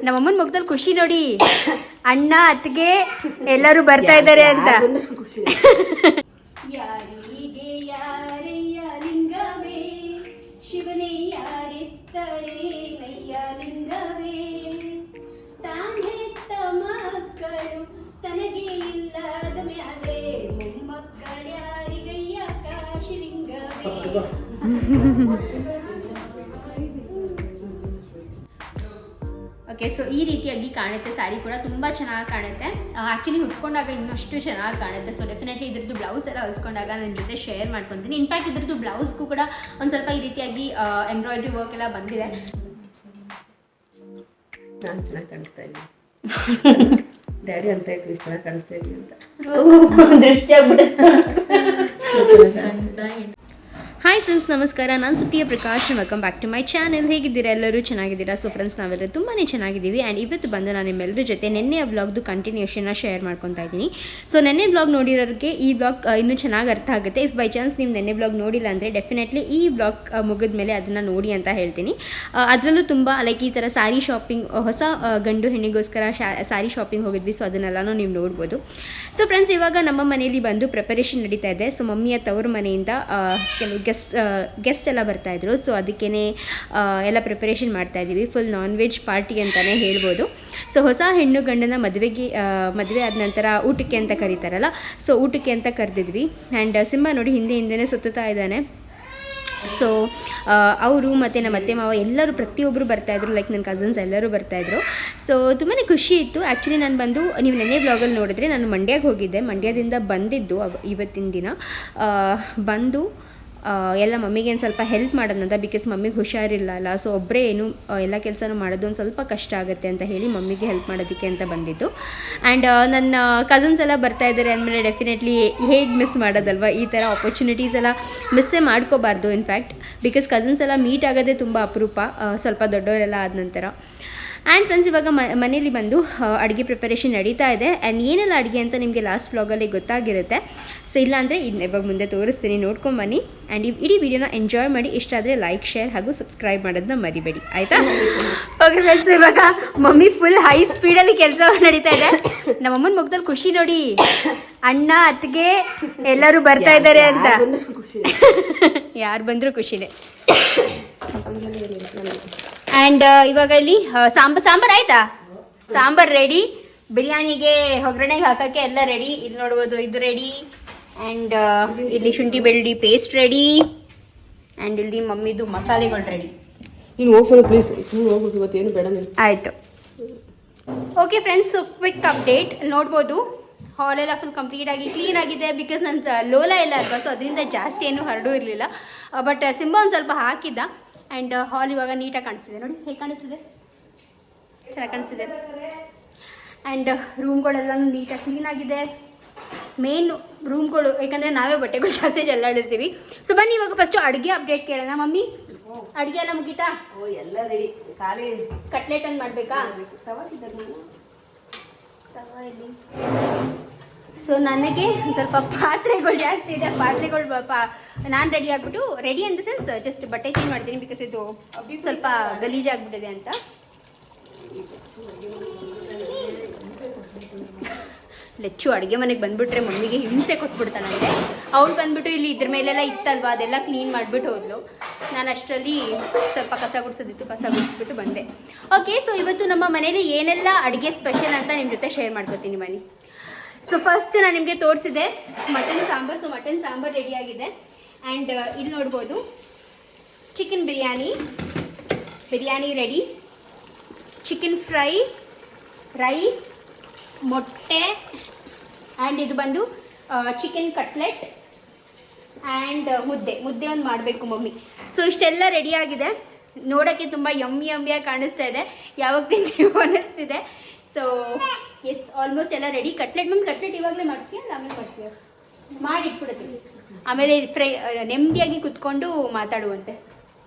ನಮ್ಮಮ್ಮನ ಮುಖದಲ್ಲಿ ಖುಷಿ ನೋಡಿ, ಅಣ್ಣ ಅತ್ತಿಗೆ ಎಲ್ಲರೂ ಬರ್ತಾ ಇದ್ದಾರೆ ಅಂತ. ಯಾರಿಗೆ ಯಾರಯ್ಯ ಲಿಂಗವೇ, ಶಿವನೇ ಯಾರೆತ್ತರೆ ನಯ್ಯ ಲಿಂಗವೇ, ತಾನೆತ್ತ ಮಕ್ಕಳು ತನಗೆ ಇಲ್ಲದ ಮ್ಯಾಲೆ ಮೊಮ್ಮಕ್ಕಳ್ಯಾರಿಗಯ್ಯ ಕಾಶಿಲಿಂಗವೇ. ಓಕೆ, ಸೊ ಈ ರೀತಿಯಾಗಿ ಕಾಣುತ್ತೆ. ಸ್ಯಾರಿ ಕೂಡ ತುಂಬ ಚೆನ್ನಾಗಿ ಕಾಣುತ್ತೆ. ಆ್ಯಕ್ಚುಲಿ ಉಟ್ಕೊಂಡಾಗ ಇನ್ನಷ್ಟು ಚೆನ್ನಾಗಿ ಕಾಣುತ್ತೆ. ಸೊ ಡೆಫಿನೆಟ್ಲಿ ಇದ್ರದ್ದು ಬ್ಲೌಸ್ ಎಲ್ಲ ಹೊಲ್ಸ್ಕೊಂಡಾಗ ನನ್ನ ಜೊತೆ ಶೇರ್ ಮಾಡ್ಕೊತೀನಿ. ಇನ್ಫ್ಯಾಕ್ಟ್ ಇದ್ರದ್ದು ಬ್ಲೌಸ್ಗೂ ಕೂಡ ಒಂದು ಸ್ವಲ್ಪ ಈ ರೀತಿಯಾಗಿ ಎಂಬ್ರಾಯ್ಡ್ರಿ ವರ್ಕ್ ಎಲ್ಲ ಬಂದಿದೆ. ನಾನು ಚೆನ್ನಾಗಿ ಕಾಣಿಸ್ತಾ ಇದ್ದೀನಿ, ಡ್ಯಾಡಿ ಅಂತ ಇದ್ವಿ ಚೆನ್ನಾಗಿ ಕಾಣಿಸ್ತಾ ಇದ್ದೀನಿ ಅಂತ ದೃಷ್ಟಿ ಆಗ್ಬಿಡುತ್ತೆ. ಹಾಯ್ ಫ್ರೆಂಡ್ಸ್, ನಮಸ್ಕಾರ. ನಾನು Supriya Prakash. Welcome back to my channel. ಹೇಗಿದ್ದೀರಾ? ಎಲ್ಲರೂ ಚೆನ್ನಾಗಿದ್ದೀರಾ? ಸೊ ಫ್ರೆಂಡ್ಸ್, ನಾವೆಲ್ಲರೂ ತುಂಬಾ ಚೆನ್ನಾಗಿದ್ದೀವಿ. ಆ್ಯಂಡ್ ಇವತ್ತು ಬಂದು ನಾನು ನಿಮ್ಮೆಲ್ಲರ ಜೊತೆ ನೆನ್ನೆಯ ವ್ಲಾಗ್ದು ಕಂಟಿನ್ಯೂಷನ್ನ ಶೇರ್ ಮಾಡ್ಕೊತಾ ಇದ್ದೀನಿ. ಸೊ ನೆನ್ನೆ ವ್ಲಾಗ್ ನೋಡಿರೋರಿಗೆ ಈ ವ್ಲಾಗ್ ಇನ್ನೂ ಚೆನ್ನಾಗಿ ಅರ್ಥ ಆಗುತ್ತೆ. ಇಫ್ ಬೈ ಚಾನ್ಸ್ ನೀವು ನೆನ್ನೆ ವ್ಲಾಗ್ ನೋಡಿಲ್ಲ ಅಂದರೆ ಡೆಫಿನೆಟ್ಲಿ ಈ ವ್ಲಾಗ್ ಮುಗಿದ ಮೇಲೆ ಅದನ್ನು ನೋಡಿ ಅಂತ ಹೇಳ್ತೀನಿ. ಅದರಲ್ಲೂ ತುಂಬ ಲೈಕ್ ಈ ಥರ ಸ್ಯಾರಿ ಶಾಪಿಂಗ್, ಹೊಸ ಗಂಡು ಹೆಣ್ಣಿಗೋಸ್ಕರ ಸ್ಯಾರಿ ಶಾಪಿಂಗ್ ಹೋಗಿದ್ವಿ. ಸೊ ಅದನ್ನೆಲ್ಲನೂ ನೀವು ನೋಡ್ಬೋದು. ಸೊ ಫ್ರೆಂಡ್ಸ್, ಇವಾಗ ನಮ್ಮ ಮನೆಯಲ್ಲಿ ಬಂದು ಪ್ರಿಪರೇಷನ್ ನಡೀತಾ ಇದೆ. ಸೊ ಮಮ್ಮಿಯ ತವರು ಮನೆಯಿಂದ ಕೆಲವು ಗೆಸ್ಟ್ ಎಲ್ಲ ಬರ್ತಾಯಿದ್ರು. ಸೊ ಅದಕ್ಕೇ ಎಲ್ಲ ಪ್ರಿಪರೇಷನ್ ಮಾಡ್ತಾಯಿದ್ದೀವಿ. ಫುಲ್ ನಾನ್ ವೆಜ್ ಪಾರ್ಟಿ ಅಂತಲೇ ಹೇಳ್ಬೋದು. ಸೊ ಹೊಸ ಹೆಣ್ಣು ಗಂಡನ ಮದುವೆ ಆದ ನಂತರ ಊಟಕ್ಕೆ ಅಂತ ಕರೀತಾರಲ್ಲ, ಸೊ ಊಟಕ್ಕೆ ಅಂತ ಕರೆದಿದ್ವಿ. ಆ್ಯಂಡ್ ಸಿಂಹ ನೋಡಿ ಹಿಂದೆನೇ ಸುತ್ತಾ ಇದ್ದಾನೆ. ಸೊ ಅವರು ಮತ್ತು ನಮ್ಮ ಅತ್ತೆ ಮಾವ ಎಲ್ಲರೂ ಪ್ರತಿಯೊಬ್ಬರು ಬರ್ತಾಯಿದ್ರು. ಲೈಕ್ ನನ್ನ ಕಸಿನ್ಸ್ ಎಲ್ಲರೂ ಬರ್ತಾಯಿದ್ರು. ಸೊ ತುಂಬಾ ಖುಷಿ ಇತ್ತು. ಆ್ಯಕ್ಚುಲಿ ನಾನು ಬಂದು, ನೀವು ನೆನ್ನೆ ವ್ಲಾಗಲ್ಲಿ ನೋಡಿದ್ರೆ ನಾನು ಮಂಡ್ಯಕ್ಕೆ ಹೋಗಿದ್ದೆ. ಮಂಡ್ಯದಿಂದ ಬಂದಿದ್ದು ಇವತ್ತಿನ ದಿನ ಬಂದು ಎಲ್ಲ ಮಮ್ಮಿಗೆ ಒಂದು ಸ್ವಲ್ಪ ಹೆಲ್ಪ್ ಮಾಡೋದಂತ. ಬಿಕಾಸ್ ಮಮ್ಮಿಗೆ ಹುಷಾರಿಲ್ಲ ಅಲ್ಲ, ಸೊ ಒಬ್ಬರೇ ಏನು ಎಲ್ಲ ಕೆಲಸನೂ ಮಾಡೋದು ಒಂದು ಸ್ವಲ್ಪ ಕಷ್ಟ ಆಗುತ್ತೆ ಅಂತ ಹೇಳಿ ಮಮ್ಮಿಗೆ ಹೆಲ್ಪ್ ಮಾಡೋದಕ್ಕೆ ಅಂತ ಬಂದಿದ್ದು. ಆ್ಯಂಡ್ ನನ್ನ ಕಸಿನ್ಸ್ ಎಲ್ಲ ಬರ್ತಾಯಿದ್ದಾರೆ ಅಂದಮೇಲೆ ಡೆಫಿನೆಟ್ಲಿ ಹೇಗೆ ಮಿಸ್ ಮಾಡೋದಲ್ವ, ಈ ಥರ ಆಪರ್ಚುನಿಟೀಸ್ ಎಲ್ಲ ಮಿಸ್ಸೇ ಮಾಡ್ಕೋಬಾರ್ದು. ಇನ್ಫ್ಯಾಕ್ಟ್ ಬಿಕಾಸ್ ಕಸಿನ್ಸ್ ಎಲ್ಲ ಮೀಟ್ ಆಗೋದೇ ತುಂಬ ಅಪರೂಪ, ಸ್ವಲ್ಪ ದೊಡ್ಡವರೆಲ್ಲ ಆದ ನಂತರ. ಆ್ಯಂಡ್ ಫ್ರೆಂಡ್ಸ್, ಇವಾಗ ಮನೇಲಿ ಬಂದು ಅಡುಗೆ ಪ್ರಿಪರೇಷನ್ ನಡೀತಾ ಇದೆ. ಆ್ಯಂಡ್ ಏನೆಲ್ಲ ಅಡುಗೆ ಅಂತ ನಿಮಗೆ ಲಾಸ್ಟ್ ವ್ಲಾಗಲ್ಲಿ ಗೊತ್ತಾಗಿರುತ್ತೆ. ಸೊ ಇಲ್ಲಾಂದರೆ ಇವಾಗ ಮುಂದೆ ತೋರಿಸ್ತೀನಿ, ನೋಡ್ಕೊಂಬನ್ನಿ. ಆ್ಯಂಡ್ ಇಡೀ ವಿಡಿಯೋನ ಎಂಜಾಯ್ ಮಾಡಿ. ಇಷ್ಟ ಆದರೆ ಲೈಕ್, ಶೇರ್ ಹಾಗೂ ಸಬ್ಸ್ಕ್ರೈಬ್ ಮಾಡೋದನ್ನ ಮರಿಬೇಡಿ, ಆಯಿತಾ? ಓಕೆ ಫ್ರೆಂಡ್ಸ್, ಇವಾಗ ಮಮ್ಮಿ ಫುಲ್ ಹೈ ಸ್ಪೀಡಲ್ಲಿ ಕೆಲಸ ನಡೀತಾ ಇದೆ. ನಮ್ಮಮ್ಮನ ಮುಖದಲ್ಲಿ ಖುಷಿ ನೋಡಿ, ಅಣ್ಣ ಅತ್ತಿಗೆ ಎಲ್ಲರೂ ಬರ್ತಾ ಇದ್ದಾರೆ ಅಂತ. ಯಾರು ಬಂದರೂ ಖುಷಿನೇ. ಆ್ಯಂಡ್ ಇವಾಗ ಇಲ್ಲಿ ಸಾಂಬಾರು ಆಯಿತಾ? ಸಾಂಬಾರು ರೆಡಿ. ಬಿರಿಯಾನಿಗೆ ಒಗ್ಗರಣೆಗೆ ಹಾಕೋಕ್ಕೆ ಎಲ್ಲ ರೆಡಿ. ಇಲ್ಲಿ ನೋಡ್ಬೋದು, ಇದು ರೆಡಿ. ಆ್ಯಂಡ್ ಇಲ್ಲಿ ಶುಂಠಿ ಬೆಳ್ಳುಳ್ಳಿ ಪೇಸ್ಟ್ ರೆಡಿ. ಆ್ಯಂಡ್ ಇಲ್ಲಿ ಮಮ್ಮಿದು ಮಸಾಲೆಗಳು ರೆಡಿ. ನೀನು ಹೋಗ್ಸೋಣ ಪ್ಲೀಸ್, ನೀನು ಹೋಗ್ಬೇಕು, ಇವತ್ತೇನು ಬೇಡ ನೀನು. ಆಯಿತು. Okay friends, so quick update ನೋಡ್ಬೋದು. ಹಾಲೆಲ್ಲ ಫುಲ್ ಕಂಪ್ಲೀಟಾಗಿ ಕ್ಲೀನ್ ಆಗಿದೆ. ಬಿಕಾಸ್ ನನ್ನ ಲೋಲಾ ಎಲ್ಲ ಅಲ್ವಾ, ಸೊ ಅದರಿಂದ ಜಾಸ್ತಿ ಏನೂ ಹರಡು ಇರಲಿಲ್ಲ. ಬಟ್ ಸಿಂಬ ಒಂದು ಸ್ವಲ್ಪ ಹಾಕಿದ್ದ. ಆ್ಯಂಡ್ ಹಾಲ್ ಇವಾಗ ನೀಟಾಗಿ ಕಾಣಿಸ್ತಿದೆ ನೋಡಿ. ಹೇಗೆ ಕಾಣಿಸ್ತಿದೆ? ಚೆನ್ನಾಗಿ ಕಾಣಿಸ್ತಿದೆ. ಆ್ಯಂಡ್ ರೂಮ್ಗಳೆಲ್ಲನೂ ನೀಟಾಗಿ ಕ್ಲೀನಾಗಿದೆ. ಮೇನ್ ರೂಮ್ಗಳು, ಯಾಕಂದರೆ ನಾವೇ ಬಟ್ಟೆಗಳು ಜಾಸ್ತಿ ಜಲ್ಲಾಡಿರ್ತೀವಿ. ಸೊ ಬನ್ನಿ ಇವಾಗ ಫಸ್ಟು ಅಡುಗೆ ಅಪ್ಡೇಟ್ ಕೇಳೋಣ. ಮಮ್ಮಿ, ಅಡುಗೆ ಎಲ್ಲ ಮುಗೀತಾ? ಎಲ್ಲ ರೆಡಿ. ಖಾಲಿ ಕಟ್ಲೆಟ್ ಒಂದು ಮಾಡಬೇಕಾ? ತವಾ ಇಲ್ಲಿ. ಸೊ ನನಗೆ ಒಂದು ಸ್ವಲ್ಪ ಪಾತ್ರೆಗಳು ಜಾಸ್ತಿ ಇದೆ. ಪಾತ್ರೆಗಳು ನಾನು ready in the sense just ಬಟ್ಟೆ ಚೇಂಜ್ ಮಾಡ್ತೀನಿ. ಬಿಕಾಸ್ ಇದು ಸ್ವಲ್ಪ ಗಲೀಜಾಗ್ಬಿಟ್ಟಿದೆ ಅಂತ. ಲೆಚ್ಚು ಅಡುಗೆ ಮನೆಗೆ ಬಂದುಬಿಟ್ರೆ ಮಮ್ಮಿಗೆ ಹಿಂಸೆ ಕೊಟ್ಬಿಡ್ತಾನಂತೆ. ಅವಳು ಬಂದುಬಿಟ್ಟು ಇಲ್ಲಿ ಇದ್ರ ಮೇಲೆಲ್ಲ ಇತ್ತಲ್ವ, ಅದೆಲ್ಲ ಕ್ಲೀನ್ ಮಾಡಿಬಿಟ್ಟು ಹೋದ್ಲು. ನಾನು ಅಷ್ಟರಲ್ಲಿ ಸ್ವಲ್ಪ ಕಸ ಗುಡಿಸೋದಿತ್ತು, ಕಸ ಗುಡಿಸ್ಬಿಟ್ಟು ಬಂದೆ. ಓಕೆ, ಸೊ ಇವತ್ತು ನಮ್ಮ ಮನೇಲಿ ಏನೆಲ್ಲ ಅಡುಗೆ ಸ್ಪೆಷಲ್ ಅಂತ ನಿಮ್ಮ ಜೊತೆ ಶೇರ್ ಮಾಡ್ಕೊತೀನಿ ಬನ್ನಿ. ಸೊ ಫಸ್ಟ್ ನಾನು ನಿಮಗೆ ತೋರಿಸಿದೆ mutton sambar. So mutton sambar ರೆಡಿಯಾಗಿದೆ. ಆ್ಯಂಡ್ ಇಲ್ಲಿ ನೋಡ್ಬೋದು chicken biryani ready, chicken fry, rice, ಮೊಟ್ಟೆ, ಆ್ಯಂಡ್ ಇದು ಬಂದು ಚಿಕನ್ ಕಟ್ಲೆಟ್ ಆ್ಯಂಡ್ ಮುದ್ದೆ ಒಂದು ಮಾಡಬೇಕು ಮಮ್ಮಿ. ಸೊ ಇಷ್ಟೆಲ್ಲ ರೆಡಿಯಾಗಿದೆ. ನೋಡೋಕ್ಕೆ ತುಂಬ ಯಮ್ಮಿಯಾಗಿ ಕಾಣಿಸ್ತಾ ಇದೆ. ಯಾವಾಗ ತಿಂತೀವಿ ಅನ್ನಿಸ್ತಿದೆ. ಸೊ ಎಸ್, ಆಲ್ಮೋಸ್ಟ್ ಎಲ್ಲ ರೆಡಿ. ಕಟ್ಲೆಟ್ ಇವಾಗಲೇ ಮಾಡ್ತೀಯ ಅಲ್ಲ ಆಮೇಲೆ ಮಾಡ್ತೀಯ? ಮಾಡಿಟ್ಬಿಡ್ತೀವಿ, ಆಮೇಲೆ ನೆಮ್ಮದಿಯಾಗಿ ಕುತ್ಕೊಂಡು ಮಾತಾಡುವಂತೆ.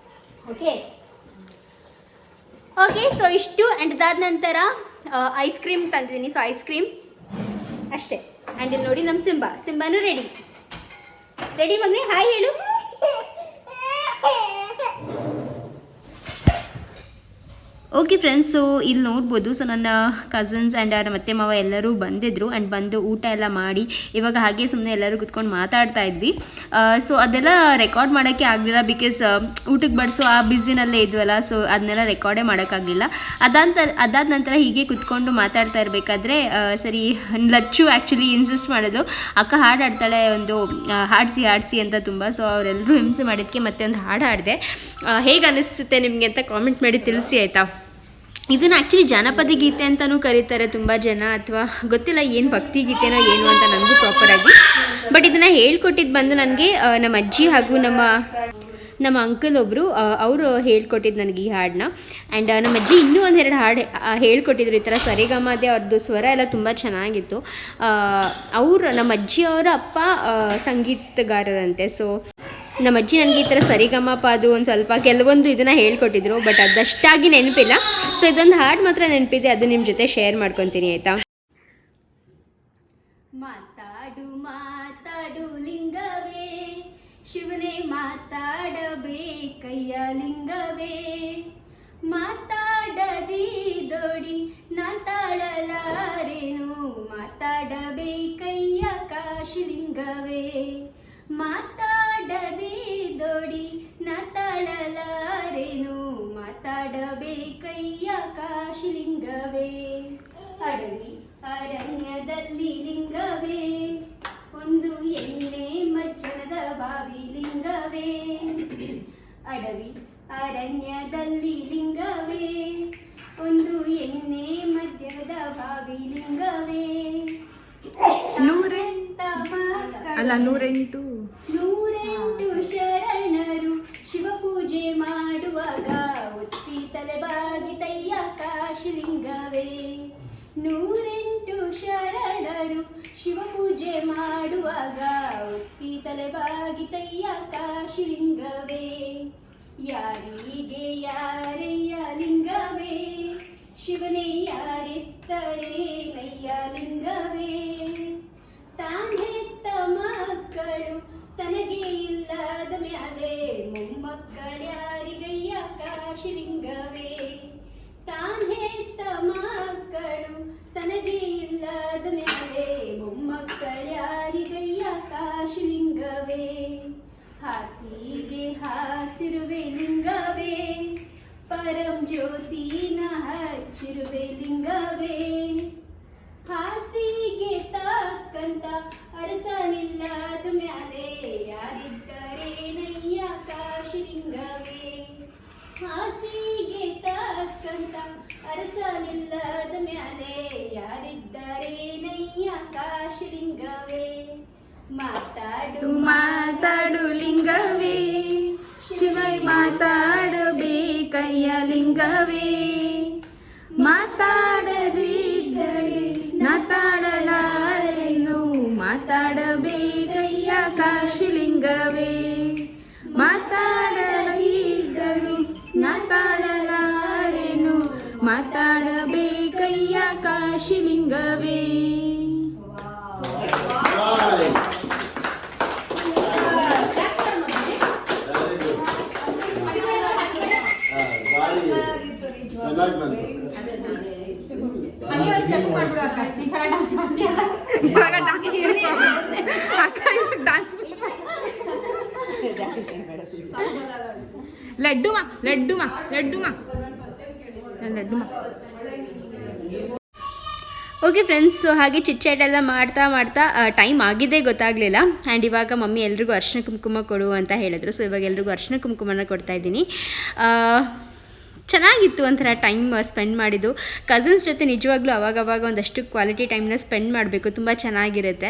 ಓಕೆ, ಸೊ ಇಷ್ಟು. ಆ್ಯಂಡ್ ಅದಾದ ನಂತರ ಐಸ್ ಕ್ರೀಮ್ ತಂದಿದ್ದೀನಿ. ಸೊ ಐಸ್ ಕ್ರೀಮ್ ಅಷ್ಟೇ. ಆ್ಯಂಡ್ ಇಲ್ಲಿ ನೋಡಿ ನಮ್ಮ ಸಿಂಬಾನು ರೆಡಿ ಮಗನೇ. ಹಾಯ್ ಹೇಳು. ಓಕೆ ಫ್ರೆಂಡ್ಸ್, ಸೊ ಇಲ್ಲಿ ನೋಡ್ಬೋದು. ಸೊ ನನ್ನ ಕಸಿನ್ಸ್ ಆ್ಯಂಡ್ ನಮ್ಮ ಅತ್ತೆ ಮಾವ ಎಲ್ಲರೂ ಬಂದಿದ್ದರು ಆ್ಯಂಡ್ ಬಂದು ಊಟ ಎಲ್ಲ ಮಾಡಿ ಇವಾಗ ಹಾಗೆ ಸುಮ್ಮನೆ ಎಲ್ಲರೂ ಕುತ್ಕೊಂಡು ಮಾತಾಡ್ತಾ ಇದ್ವಿ. ಸೊ ಅದೆಲ್ಲ ರೆಕಾರ್ಡ್ ಮಾಡೋಕ್ಕೆ ಆಗಲಿಲ್ಲ, ಬಿಕಾಸ್ ಊಟಕ್ಕೆ ಬಡಿಸೋ ಆ ಬ್ಯುಸಿನಲ್ಲೇ ಇದ್ವಲ್ಲ. ಸೊ ಅದನ್ನೆಲ್ಲ ರೆಕಾರ್ಡೇ ಮಾಡೋಕ್ಕಾಗಲಿಲ್ಲ. ಅದಾದ ನಂತರ ಹೀಗೆ ಕುತ್ಕೊಂಡು ಮಾತಾಡ್ತಾ ಇರಬೇಕಾದ್ರೆ ಸರಿ ಲಚ್ಚು ಆ್ಯಕ್ಚುಲಿ ಇನ್ಸಿಸ್ಟ್ ಮಾಡೋದು, ಅಕ್ಕ ಹಾಡು ಹಾಡ್ತಾಳೆ, ಒಂದು ಹಾಡಿಸಿ ಅಂತ ತುಂಬ. ಸೊ ಅವರೆಲ್ಲರೂ ಹಿಂಸೆ ಮಾಡಿದ್ದಕ್ಕೆ ಮತ್ತೆ ಒಂದು ಹಾಡು ಹಾಡಿದೆ. ಹೇಗೆ ಅನ್ನಿಸುತ್ತೆ ನಿಮಗೆ ಅಂತ ಕಾಮೆಂಟ್ ಮಾಡಿ ತಿಳಿಸಿ ಆಯಿತಾ. ಇದನ್ನು ಆ್ಯಕ್ಚುಲಿ ಜಾನಪದ ಗೀತೆ ಅಂತಲೂ ಕರೀತಾರೆ ತುಂಬ ಜನ, ಅಥವಾ ಗೊತ್ತಿಲ್ಲ ಏನು ಭಕ್ತಿ ಗೀತೆನೋ ಏನು ಅಂತ ನನಗೂ ಪ್ರಾಪರಾಗಿ. ಬಟ್ ಇದನ್ನು ಹೇಳ್ಕೊಟ್ಟಿದ್ದು ಬಂದು ನನಗೆ ನಮ್ಮ ಅಜ್ಜಿ ಹಾಗೂ ನಮ್ಮ ಅಂಕಲ್ ಒಬ್ಬರು, ಅವರು ಹೇಳ್ಕೊಟ್ಟಿದ್ದು ನನಗೆ ಈ ಹಾಡನ್ನ. ಆ್ಯಂಡ್ ನಮ್ಮ ಅಜ್ಜಿ ಇನ್ನೂ ಒಂದೆರಡು ಹಾಡು ಹೇಳ್ಕೊಟ್ಟಿದ್ರು. ಈ ಥರ ಸರಿಗಮದೆ ಅವ್ರದ್ದು ಸ್ವರ ಎಲ್ಲ ತುಂಬ ಚೆನ್ನಾಗಿತ್ತು. ನಮ್ಮ ಅಜ್ಜಿಯವರ ಅಪ್ಪ ಸಂಗೀತಗಾರರಂತೆ. ಸೊ ನಮ್ಮ ಅಜ್ಜಿ ನನಗೆ ಈ ಥರ ಸರಿಗಮಪ ಅದು ಒಂದು ಸ್ವಲ್ಪ ಕೆಲವೊಂದು ಇದನ್ನು ಹೇಳ್ಕೊಟ್ಟಿದ್ರು, ಬಟ್ ಅದಷ್ಟಾಗಿ ನೆನಪಿಲ್ಲ. ಸೊ ಇದೊಂದು ಹಾಡು ಮಾತ್ರ ನೆನಪಿದೆ, ಅದು ನಿಮ್ಮ ಜೊತೆ ಶೇರ್ ಮಾಡ್ಕೊತೀನಿ ಆಯಿತಾ. ಮಾತಾಡು ಮಾತಾಡು ಲಿಂಗವೇ, ಶಿವನೇ ಮಾತಾಡಬೇಕಯ್ಯ ಲಿಂಗವೇ, ಮಾತಾಡದಿದೋಡಿ ನಾ ತಾಳಲಾರೇನು, ಮಾತಾಡಬೇಕಯ್ಯ ಕಾಶಿಲಿಂಗವೇ, ಮಾತಾಡದಿದೋಡಿ ನಾ ತಾಳಲಾರೇನು, ಮಾತಾಡಬೇಕಯ್ಯ ಕಾಶಿಲಿಂಗವೇ, ಅಡವಿ ಅರಣ್ಯದಲ್ಲಿ ಲಿಂಗವೇ, ಒಂದು ಎಣ್ಣೆ ಮಜ್ಜನದ ಬಾವಿ ಲಿಂಗವೇ, ಅಡವಿ ಅರಣ್ಯದಲ್ಲಿ ಲಿಂಗವೇ, ಒಂದು ಎಣ್ಣೆ ಮಧ್ಯದ ಬಾವಿ ಲಿಂಗವೇ, ನೂರೆಂಟು ಶರಣರು ಶಿವಪೂಜೆ ಮಾಡುವಾಗ ಒತ್ತಿ ತಲೆಬಾಗಿತಯ್ಯ ಕಾಶಿಲಿಂಗವೇ, 108 ಶರಣರು ಶಿವಪೂಜೆ ಮಾಡುವಾಗ ಒತ್ತಿ ತಲೆಬಾಗಿತಯ್ಯ ಕಾಶಿಲಿಂಗವೇ, ಯಾರಿಗೆ ಯಾರಯ್ಯ ಲಿಂಗವೇ, ಶಿವನೇ ಯಾರೆತ್ತರೇನಯ್ಯ ಲಿಂಗವೇ, ತಾನೆತ್ತ ಮಕ್ಕಳು ತನಗೆ ಇಲ್ಲದ ಮ್ಯಾಲೆ ಮೊಮ್ಮಕ್ಕಳ್ಯಾರಿಗಯ್ಯ ಕಾಶಿಲಿಂಗವೇ, ತಾನೆತ್ತ ಮಕ್ಕಳು ತನಗೆ ಇಲ್ಲದ ಮ್ಯಾಲೆ ಮೊಮ್ಮಕ್ಕಳ್ಯಾರಿಗಯ್ಯ ಕಾಶಿಲಿಂಗವೇ, ಹಾಸಿಗೆ ಹಾಸಿರುವೆ ಲಿಂಗವೇ, ಪರಂ ಜ್ಯೋತಿನ ಹಚ್ಚಿರುವೆ ಲಿಂಗವೇ, ಹಾಸಿಗೆ ತಾಕಂತ ಅರಸನಿಲ್ಲದ ಮ್ಯಾಲೆ ಯಾರಿದ್ದರೇನಯ್ಯ ಕಾಶಿಲಿಂಗವೇ, ಹಾಸಿಗೆ ತಾಕಂತ ಅರಸನಿಲ್ಲದ ಮ್ಯಾಲೆ ಯಾರಿದ್ದರೇನಯ್ಯ ಕಾಶಿಲಿಂಗವೇ, ಮಾತಾಡು ಮಾತಾಡು ಲಿಂಗವೇ, ಶಿವ ಮಾತಾಡಬೇಕಯ್ಯ ಲಿಂಗವೇ, ಮಾತಾಡದಿದ್ದರೆ ನಾ ತಾಳಲಾರೆನು, ಮಾತಾಡಬೇಕಯ್ಯ ಕಾಶಿಲಿಂಗವೇ, ಮಾತಾಡದಿದ್ದರು ನಾ ತಾಳಲಾರೆನು, ಮಾತಾಡಬೇಕಯ್ಯ ಕಾಶಿಲಿಂಗವೇ. ಲಡ್ಡುಮಾ ಲಡ್ಡುಮಾ ಲಡ್ಡುಮಾ ಲಡ್ಡುಮಾ. ಓಕೆ ಫ್ರೆಂಡ್ಸ್, ಸೊ ಹಾಗೆ ಚಿಟ್ಚಾಟ್ ಎಲ್ಲ ಮಾಡ್ತಾ ಟೈಮ್ ಆಗಿದ್ದೇ ಗೊತ್ತಾಗಲಿಲ್ಲ. ಆ್ಯಂಡ್ ಇವಾಗ ಮಮ್ಮಿ ಎಲ್ರಿಗೂ ಅರ್ಶಿನ ಕುಂಕುಮ ಕೊಡು ಅಂತ ಹೇಳಿದ್ರು. ಸೊ ಇವಾಗ ಎಲ್ರಿಗೂ ಅರ್ಶಿನ ಕುಂಕುಮನ ಕೊಡ್ತಾಯಿದ್ದೀನಿ. ಚೆನ್ನಾಗಿತ್ತು ಒಂಥರ ಟೈಮ್ ಸ್ಪೆಂಡ್ ಮಾಡಿದ್ದು. ಕಸಿನ್ಸ್ ಜೊತೆ ನಿಜವಾಗ್ಲೂ ಅವಾಗವಾಗ ಒಂದಷ್ಟು ಕ್ವಾಲಿಟಿ ಟೈಮ್ನ ಸ್ಪೆಂಡ್ ಮಾಡಬೇಕು, ತುಂಬ ಚೆನ್ನಾಗಿರುತ್ತೆ.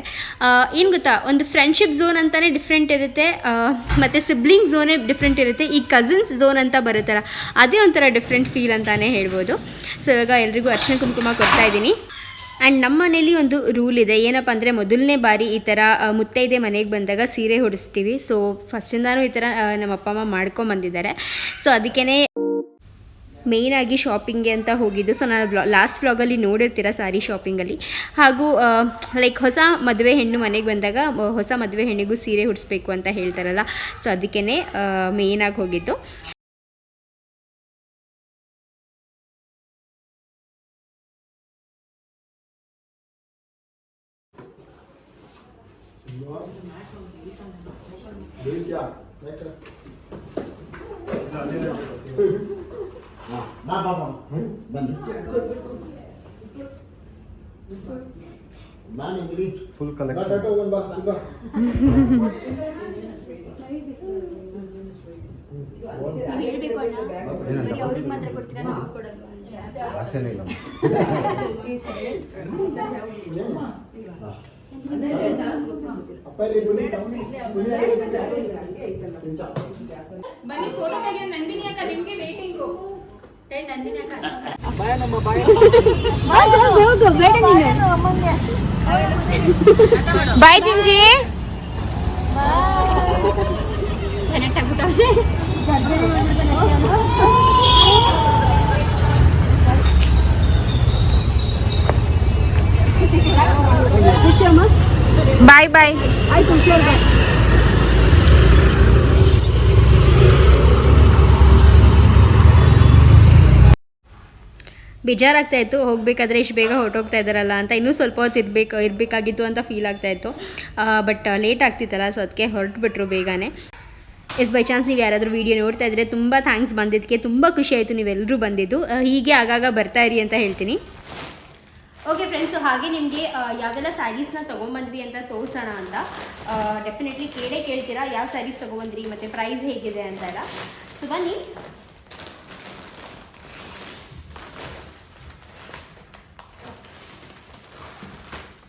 ಏನು ಗೊತ್ತಾ, ಒಂದು ಫ್ರೆಂಡ್ಶಿಪ್ ಝೋನ್ ಅಂತಲೇ ಡಿಫ್ರೆಂಟ್ ಇರುತ್ತೆ, ಮತ್ತು ಸಿಬ್ಲಿಂಗ್ ಝೋನೇ ಡಿಫ್ರೆಂಟ್ ಇರುತ್ತೆ. ಈ ಕಸಿನ್ಸ್ ಝೋನ್ ಅಂತ ಬರುತ್ತಲ್ಲ, ಅದೇ ಒಂಥರ ಡಿಫ್ರೆಂಟ್ ಫೀಲ್ ಅಂತಲೇ ಹೇಳ್ಬೋದು. ಸೊ ಇವಾಗ ಎಲ್ರಿಗೂ ಅರ್ಶಿನ ಕುಂಕುಮ ಕೊಡ್ತಾಯಿದ್ದೀನಿ. ಆ್ಯಂಡ್ ನಮ್ಮ ಮನೇಲಿ ಒಂದು ರೂಲ್ ಇದೆ, ಏನಪ್ಪ ಅಂದರೆ ಮೊದಲನೇ ಬಾರಿ ಈ ಥರ ಮುತ್ತೈದೆ ಮನೆಗೆ ಬಂದಾಗ ಸೀರೆ ಹೊಡಿಸ್ತೀವಿ. ಸೊ ಫಸ್ಟಿಂದಾನೂ ಈ ಥರ ನಮ್ಮ ಅಪ್ಪ ಅಮ್ಮ ಮಾಡ್ಕೊಂಬಂದಿದ್ದಾರೆ. ಸೊ ಅದಕ್ಕೇ ಮೇಯ್ನಾಗಿ ಶಾಪಿಂಗ್ಗೆ ಅಂತ ಹೋಗಿದ್ದು. ಸೊ ನಾನು ಲಾಸ್ಟ್ ವ್ಲಾಗಲ್ಲಿ ನೋಡಿರ್ತೀರ ಸಾರಿ ಶಾಪಿಂಗಲ್ಲಿ. ಹಾಗೂ ಲೈಕ್ ಹೊಸ ಮದುವೆ ಹೆಣ್ಣು ಮನೆಗೆ ಬಂದಾಗ ಹೊಸ ಮದುವೆ ಹೆಣ್ಣಿಗೂ ಸೀರೆ ಉಡಿಸ್ಬೇಕು ಅಂತ ಹೇಳ್ತಾರಲ್ಲ, ಸೊ ಅದಕ್ಕೇ ಮೇಯ್ನಾಗಿ ಹೋಗಿದ್ದು. Full collection. ಹೇಳ್ಬೇಕು ಅಣ್ಣ, ಬರೀ ಅವ್ರಿಗೆ ಮಾತ್ರ ಕೊಡ್ತೀರಾ, ನಮ್ಗೆ ಕೊಡಲ್ವಾ? ಆಸೆನೇ ಇಲ್ಲ. ಬನ್ನಿ ಫೋಟೋ ತೆಗೆಯೋಣ. ನಂದಿನಿ ಅಕ್ಕ ನಿಮ್ಗೆ ವೇಟಿಂಗು. ನಂದಿನಿ ಅಕ್ಕ ಬಾಯ್ ಜಿಂಜಿ. ಸೆಲೆಕ್ಟ್ ಆಗ್ಬಿಟ್ಟವ್ರೆ. ಬಾಯ್ ಬಾಯ್. ಆಯ್ತು, ಹುಷಾರ್. ಬೇಜಾರಾಗ್ತಾ ಇತ್ತು ಹೋಗಬೇಕಾದ್ರೆ ಇಷ್ಟು ಬೇಗ ಹೊರಟೋಗ್ತಾ ಇದ್ದಾರಲ್ಲ ಅಂತ. ಇನ್ನೂ ಸ್ವಲ್ಪ ಹೊತ್ತು ಇರಬೇಕಾಗಿತ್ತು ಅಂತ ಫೀಲ್ ಆಗ್ತಾಯಿತ್ತು. ಬಟ್ ಲೇಟ್ ಆಗ್ತಿತ್ತಲ್ಲ, ಸೊ ಅದಕ್ಕೆ ಹೊರಟುಬಿಟ್ರು ಬೇಗನೆ. ಇಫ್ ಬೈ ಚಾನ್ಸ್ ನೀವು ಯಾರಾದರೂ ವೀಡಿಯೋ ನೋಡ್ತಾ ಇದ್ದರೆ ತುಂಬ ಥ್ಯಾಂಕ್ಸ್ ಬಂದಿದ್ದಕ್ಕೆ. ತುಂಬ ಖುಷಿ ಆಯಿತು ನೀವೆಲ್ಲರೂ ಬಂದಿದ್ದು. ಹೀಗೆ ಆಗಾಗ ಬರ್ತಾ ಇರಿ ಅಂತ ಹೇಳ್ತೀನಿ. ಓಕೆ ಫ್ರೆಂಡ್ಸು, ಹಾಗೆ ನಿಮಗೆ ಯಾವೆಲ್ಲ ಸ್ಯಾರೀಸ್ನ ತೊಗೊಂಬಂದ್ವಿ ಅಂತ ತೋರಿಸೋಣ ಅಂತ. ಡೆಫಿನೆಟ್ಲಿ ಕೇಳ್ತೀರಾ ಯಾವ ಸ್ಯಾರೀಸ್ ತೊಗೊಬಂದ್ರಿ ಮತ್ತು ಪ್ರೈಸ್ ಹೇಗಿದೆ ಅಂತೆಲ್ಲ. ಸೊ ಬನ್ನಿ.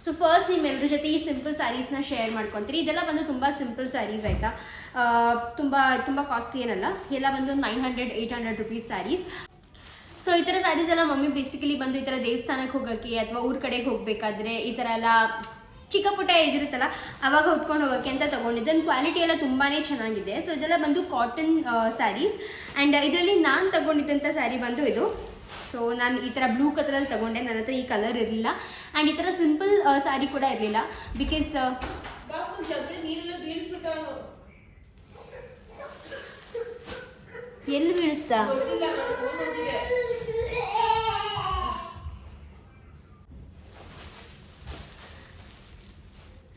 ಸೊ ಫಸ್ಟ್ ನಿಮ್ಮೆಲ್ಲರ ಜೊತೆ ಈ ಸಿಂಪಲ್ ಸ್ಯಾರೀಸ್ನ ಶೇರ್ ಮಾಡ್ಕೊತೀರಿ. ಇದೆಲ್ಲ ಬಂದು ತುಂಬ ಸಿಂಪಲ್ ಸ್ಯಾರೀಸ್ ಆಯಿತಾ, ತುಂಬ ಕಾಸ್ಟ್ಲಿ ಏನಲ್ಲ. ಎಲ್ಲ ಬಂದು 900-800 ರುಪೀಸ್ ಸ್ಯಾರೀಸ್. ಸೊ ಈ ಥರ ಸ್ಯಾರೀಸ್ ಎಲ್ಲ ಮಮ್ಮಿ ಬೇಸಿಕಲಿ ಬಂದು ಈ ಥರ ದೇವಸ್ಥಾನಕ್ಕೆ ಹೋಗೋಕ್ಕೆ ಅಥವಾ ಊರ ಕಡೆಗೆ ಹೋಗಬೇಕಾದ್ರೆ ಈ ಥರ ಎಲ್ಲ ಚಿಕ್ಕ ಪುಟ್ಟ ಇದಿರುತ್ತಲ್ಲ ಆವಾಗ ಉಟ್ಕೊಂಡು ಹೋಗೋಕ್ಕೆ ಅಂತ ತೊಗೊಂಡಿದ್ದೆ. ಕ್ವಾಲಿಟಿ ಎಲ್ಲ ತುಂಬಾ ಚೆನ್ನಾಗಿದೆ. ಸೊ ಇದೆಲ್ಲ ಬಂದು ಕಾಟನ್ ಸ್ಯಾರೀಸ್. ಆ್ಯಂಡ್ ಇದರಲ್ಲಿ ನಾನು ತೊಗೊಂಡಿದ್ದಂಥ ಸ್ಯಾರಿ ಬಂದು ಇದು. ಸೊ ನಾನು ಈ ಥರ ಬ್ಲೂ ಕಲರಲ್ಲಿ ತೊಗೊಂಡೆ. ನನ್ನ ಹತ್ರ ಈ ಕಲರ್ ಇರಲಿಲ್ಲ. ಆ್ಯಂಡ್ ಈ ಥರ ಸಿಂಪಲ್ ಸ್ಯಾರಿ ಕೂಡ ಇರಲಿಲ್ಲ. ಬಿಕಾಸ್ ಎಲ್ಲಿ ಬೀಳಿಸ್ತಾ?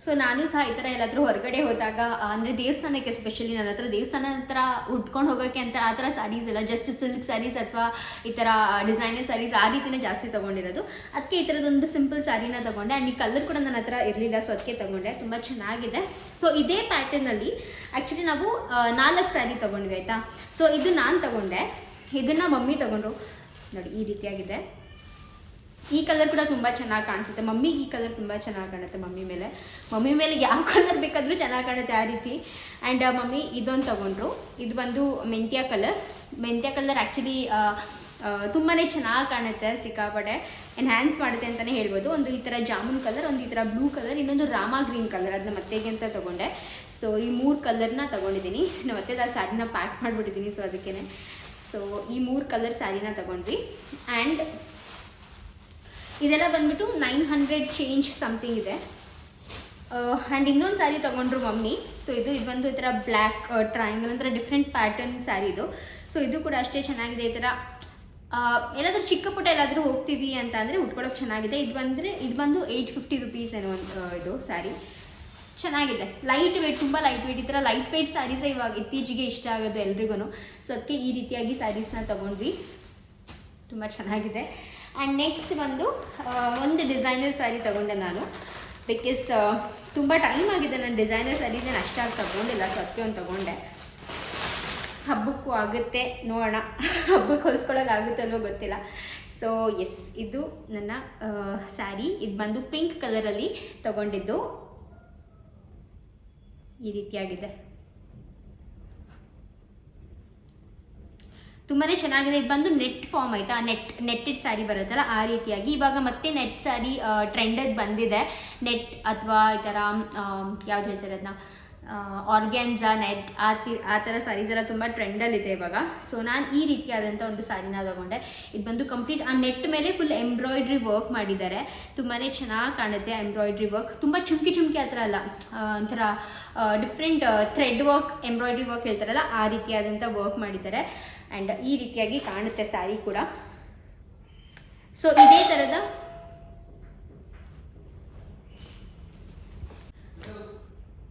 ಸೊ ನಾನು ಸಹ ಈ ಥರ ಎಲ್ಲಾದರೂ ಹೊರಗಡೆ ಹೋದಾಗ ಅಂದರೆ ದೇವಸ್ಥಾನಕ್ಕೆ ಎಸ್ಪೆಷಲಿ ನನ್ನ ಹತ್ರ ದೇವಸ್ಥಾನ ಹತ್ರ ಉಟ್ಕೊಂಡು ಹೋಗೋಕ್ಕೆ ಅಂತ ಆ ಥರ ಸ್ಯಾರೀಸ್ ಎಲ್ಲ ಜಸ್ಟ್ ಸಿಲ್ಕ್ ಸ್ಯಾರೀಸ್ ಅಥವಾ ಈ ಥರ ಡಿಸೈನರ್ ಸ್ಯಾರೀಸ್ ಆ ರೀತಿನೇ ಜಾಸ್ತಿ ತೊಗೊಂಡಿರೋದು. ಅದಕ್ಕೆ ಈ ಥರದೊಂದು ಸಿಂಪಲ್ ಸ್ಯಾರಿನ ತೊಗೊಂಡೆ. ಆ್ಯಂಡ್ ಈ ಕಲರ್ ಕೂಡ ನನ್ನ ಹತ್ರ ಇರಲಿಲ್ಲ, ಸೊ ಅದಕ್ಕೆ ತೊಗೊಂಡೆ. ತುಂಬ ಚೆನ್ನಾಗಿದೆ. ಸೊ ಇದೇ ಪ್ಯಾಟರ್ನಲ್ಲಿ ಆ್ಯಕ್ಚುಲಿ ನಾವು 4 ಸ್ಯಾರಿ ತೊಗೊಂಡ್ವಿ ಆಯಿತಾ. ಸೊ ಇದು ನಾನು ತೊಗೊಂಡೆ, ಇದನ್ನು ಮಮ್ಮಿ ತೊಗೊಂಡ್ರು. ನೋಡಿ ಈ ರೀತಿಯಾಗಿದೆ. ಈ ಕಲರ್ ಕೂಡ ತುಂಬ ಚೆನ್ನಾಗಿ ಕಾಣಿಸುತ್ತೆ. ಮಮ್ಮಿಗೆ ಈ ಕಲರ್ ತುಂಬ ಚೆನ್ನಾಗಿ ಕಾಣುತ್ತೆ. ಮಮ್ಮಿ ಮೇಲೆ ಯಾವ ಕಲರ್ ಬೇಕಾದರೂ ಚೆನ್ನಾಗಿ ಕಾಣುತ್ತೆ ಆ ರೀತಿ. ಆ್ಯಂಡ್ ಮಮ್ಮಿ ಇದೊಂದು ತೊಗೊಂಡ್ರು. ಇದು ಬಂದು ಮೆಂತ್ಯ ಕಲರ್ ಆ್ಯಕ್ಚುಲಿ ತುಂಬಾ ಚೆನ್ನಾಗಿ ಕಾಣುತ್ತೆ. ಸಿಕ್ಕಾಪಟ್ಟೆ ಎನ್ಹ್ಯಾನ್ಸ್ ಮಾಡುತ್ತೆ ಅಂತಲೇ ಹೇಳ್ಬೋದು. ಒಂದು ಈ ಥರ ಜಾಮೂನ್ ಕಲರ್, ಒಂದು ಈ ಥರ ಬ್ಲೂ ಕಲರ್, ಇನ್ನೊಂದು ರಾಮ ಗ್ರೀನ್ ಕಲರ್. ಅದನ್ನ ಮತ್ತೆಗೆ ಅಂತ ತೊಗೊಂಡೆ. ಸೊ ಈ 3 ಕಲರ್ನ ತೊಗೊಂಡಿದ್ದೀನಿ. ನಾನು ಮತ್ತೆ ಆ ಸ್ಯಾರಿನ ಪ್ಯಾಕ್ ಮಾಡಿಬಿಟ್ಟಿದ್ದೀನಿ. ಸೊ ಅದಕ್ಕೇ ಸೊ ಈ 3 ಕಲರ್ ಸ್ಯಾರಿನ ತೊಗೊಂಡ್ವಿ. ಆ್ಯಂಡ್ ಇದೆಲ್ಲ ಬಂದ್ಬಿಟ್ಟು 900 ಚೇಂಜ್ ಸಮಥಿಂಗ್ ಇದೆ. ಆ್ಯಂಡ್ ಇನ್ನೊಂದು ಸ್ಯಾರಿ ತೊಗೊಂಡ್ರು ಮಮ್ಮಿ. ಸೊ ಇದು ಬಂದು ಈ ಥರ ಬ್ಲ್ಯಾಕ್ ಟ್ರಯಾಂಗಲ್ ಒಂಥರ ಡಿಫ್ರೆಂಟ್ ಪ್ಯಾಟರ್ನ್ ಸ್ಯಾರಿ ಇದು. ಸೊ ಇದು ಕೂಡ ಅಷ್ಟೇ ಚೆನ್ನಾಗಿದೆ. ಈ ಥರ ಎಲ್ಲಾದರೂ ಚಿಕ್ಕ ಪುಟ್ಟ ಎಲ್ಲಾದರೂ ಹೋಗ್ತೀವಿ ಅಂತ ಅಂದರೆ ಉಟ್ಕೊಳ್ಳೋಕೆ ಚೆನ್ನಾಗಿದೆ. ಇದು ಬಂದು 850 ರುಪೀಸ್ ಏನೋ ಇದು ಸ್ಯಾರಿ. ಚೆನ್ನಾಗಿದೆ. ಲೈಟ್ ವೇಟ್, ತುಂಬ ಲೈಟ್ ವೇಟ್. ಈ ಥರ ಲೈಟ್ ವೇಟ್ ಸ್ಯಾರೀಸೇ ಇವಾಗ ಇತ್ತೀಚೆಗೆ ಇಷ್ಟ ಆಗೋದು ಎಲ್ರಿಗೂ. ಸೊ ಅದಕ್ಕೆ ಈ ರೀತಿಯಾಗಿ ಸ್ಯಾರೀಸ್ನ ತೊಗೊಂಡ್ವಿ. ತುಂಬ ಚೆನ್ನಾಗಿದೆ. ಆ್ಯಂಡ್ ನೆಕ್ಸ್ಟ್ ಬಂದು ಒಂದು ಡಿಸೈನರ್ ಸ್ಯಾರಿ ತೊಗೊಂಡೆ ನಾನು. ಬಿಕಾಸ್ ತುಂಬ ಟೈಮ್ ಆಗಿದೆ ನಾನು ಡಿಸೈನರ್ ಸ್ಯಾರೀಸೇನು ಅಷ್ಟಾಗಿ ತೊಗೊಂಡಿಲ್ಲ. ಸೊ ಅದಕ್ಕೆ ಒಂದು ತೊಗೊಂಡೆ. ಹಬ್ಬಕ್ಕೂ ಆಗುತ್ತೆ, ನೋಡೋಣ ಹಬ್ಬಕ್ಕೆ ಹೊಲಿಸ್ಕೊಳ್ಳೋಕೆ ಅಲ್ವೋ ಗೊತ್ತಿಲ್ಲ. ಸೊ ಎಸ್, ಇದು ನನ್ನ ಸ್ಯಾರಿ. ಇದು ಬಂದು ಪಿಂಕ್ ಕಲರಲ್ಲಿ ತೊಗೊಂಡಿದ್ದು. ಈ ರೀತಿಯಾಗಿದೆ. ತುಂಬಾ ಚೆನ್ನಾಗಿದೆ. ಇದು ಬಂದು ನೆಟ್ ಫಾರ್ಮ್ ಆಯಿತಾ, ನೆಟ್ಟೆಡ್ ಸ್ಯಾರಿ ಬರುತ್ತಲ್ಲ ಆ ರೀತಿಯಾಗಿ. ಇವಾಗ ಮತ್ತೆ ನೆಟ್ ಸ್ಯಾರಿ ಟ್ರೆಂಡಲ್ಲಿ ಬಂದಿದೆ. ನೆಟ್ ಅಥವಾ ಈ ಥರ ಯಾವ್ದು ಹೇಳ್ತಾರೆ ಅದನ್ನ, ಆರ್ಗ್ಯಾನ್ಸಾ, ನೆಟ್ ಆ ಥರ ಸ್ಯಾರೀಸ್ ಎಲ್ಲ ತುಂಬ ಟ್ರೆಂಡಲ್ಲಿದೆ ಇವಾಗ. ಸೊ ನಾನು ಈ ರೀತಿಯಾದಂಥ ಒಂದು ಸ್ಯಾರಿನ ತೊಗೊಂಡೆ. ಇದು ಬಂದು ಕಂಪ್ಲೀಟ್ ಆ ನೆಟ್ ಮೇಲೆ ಫುಲ್ ಎಂಬ್ರಾಯ್ಡ್ರಿ ವರ್ಕ್ ಮಾಡಿದ್ದಾರೆ. ತುಂಬಾ ಚೆನ್ನಾಗಿ ಕಾಣುತ್ತೆ ಎಂಬ್ರಾಯ್ಡ್ರಿ ವರ್ಕ್. ತುಂಬ ಚುಮ್ಕಿ ಆ ಥರ ಅಲ್ಲ, ಒಂಥರ different thread work, embroidery work ಹೇಳ್ತಾರಲ್ಲ ಆ ರೀತಿಯಾದಂಥ ವರ್ಕ್ ಮಾಡಿದ್ದಾರೆ. ಆ್ಯಂಡ್ ಈ ರೀತಿಯಾಗಿ ಕಾಣುತ್ತೆ ಸ್ಯಾರಿ ಕೂಡ. ಸೊ ಇದೇ ಥರದ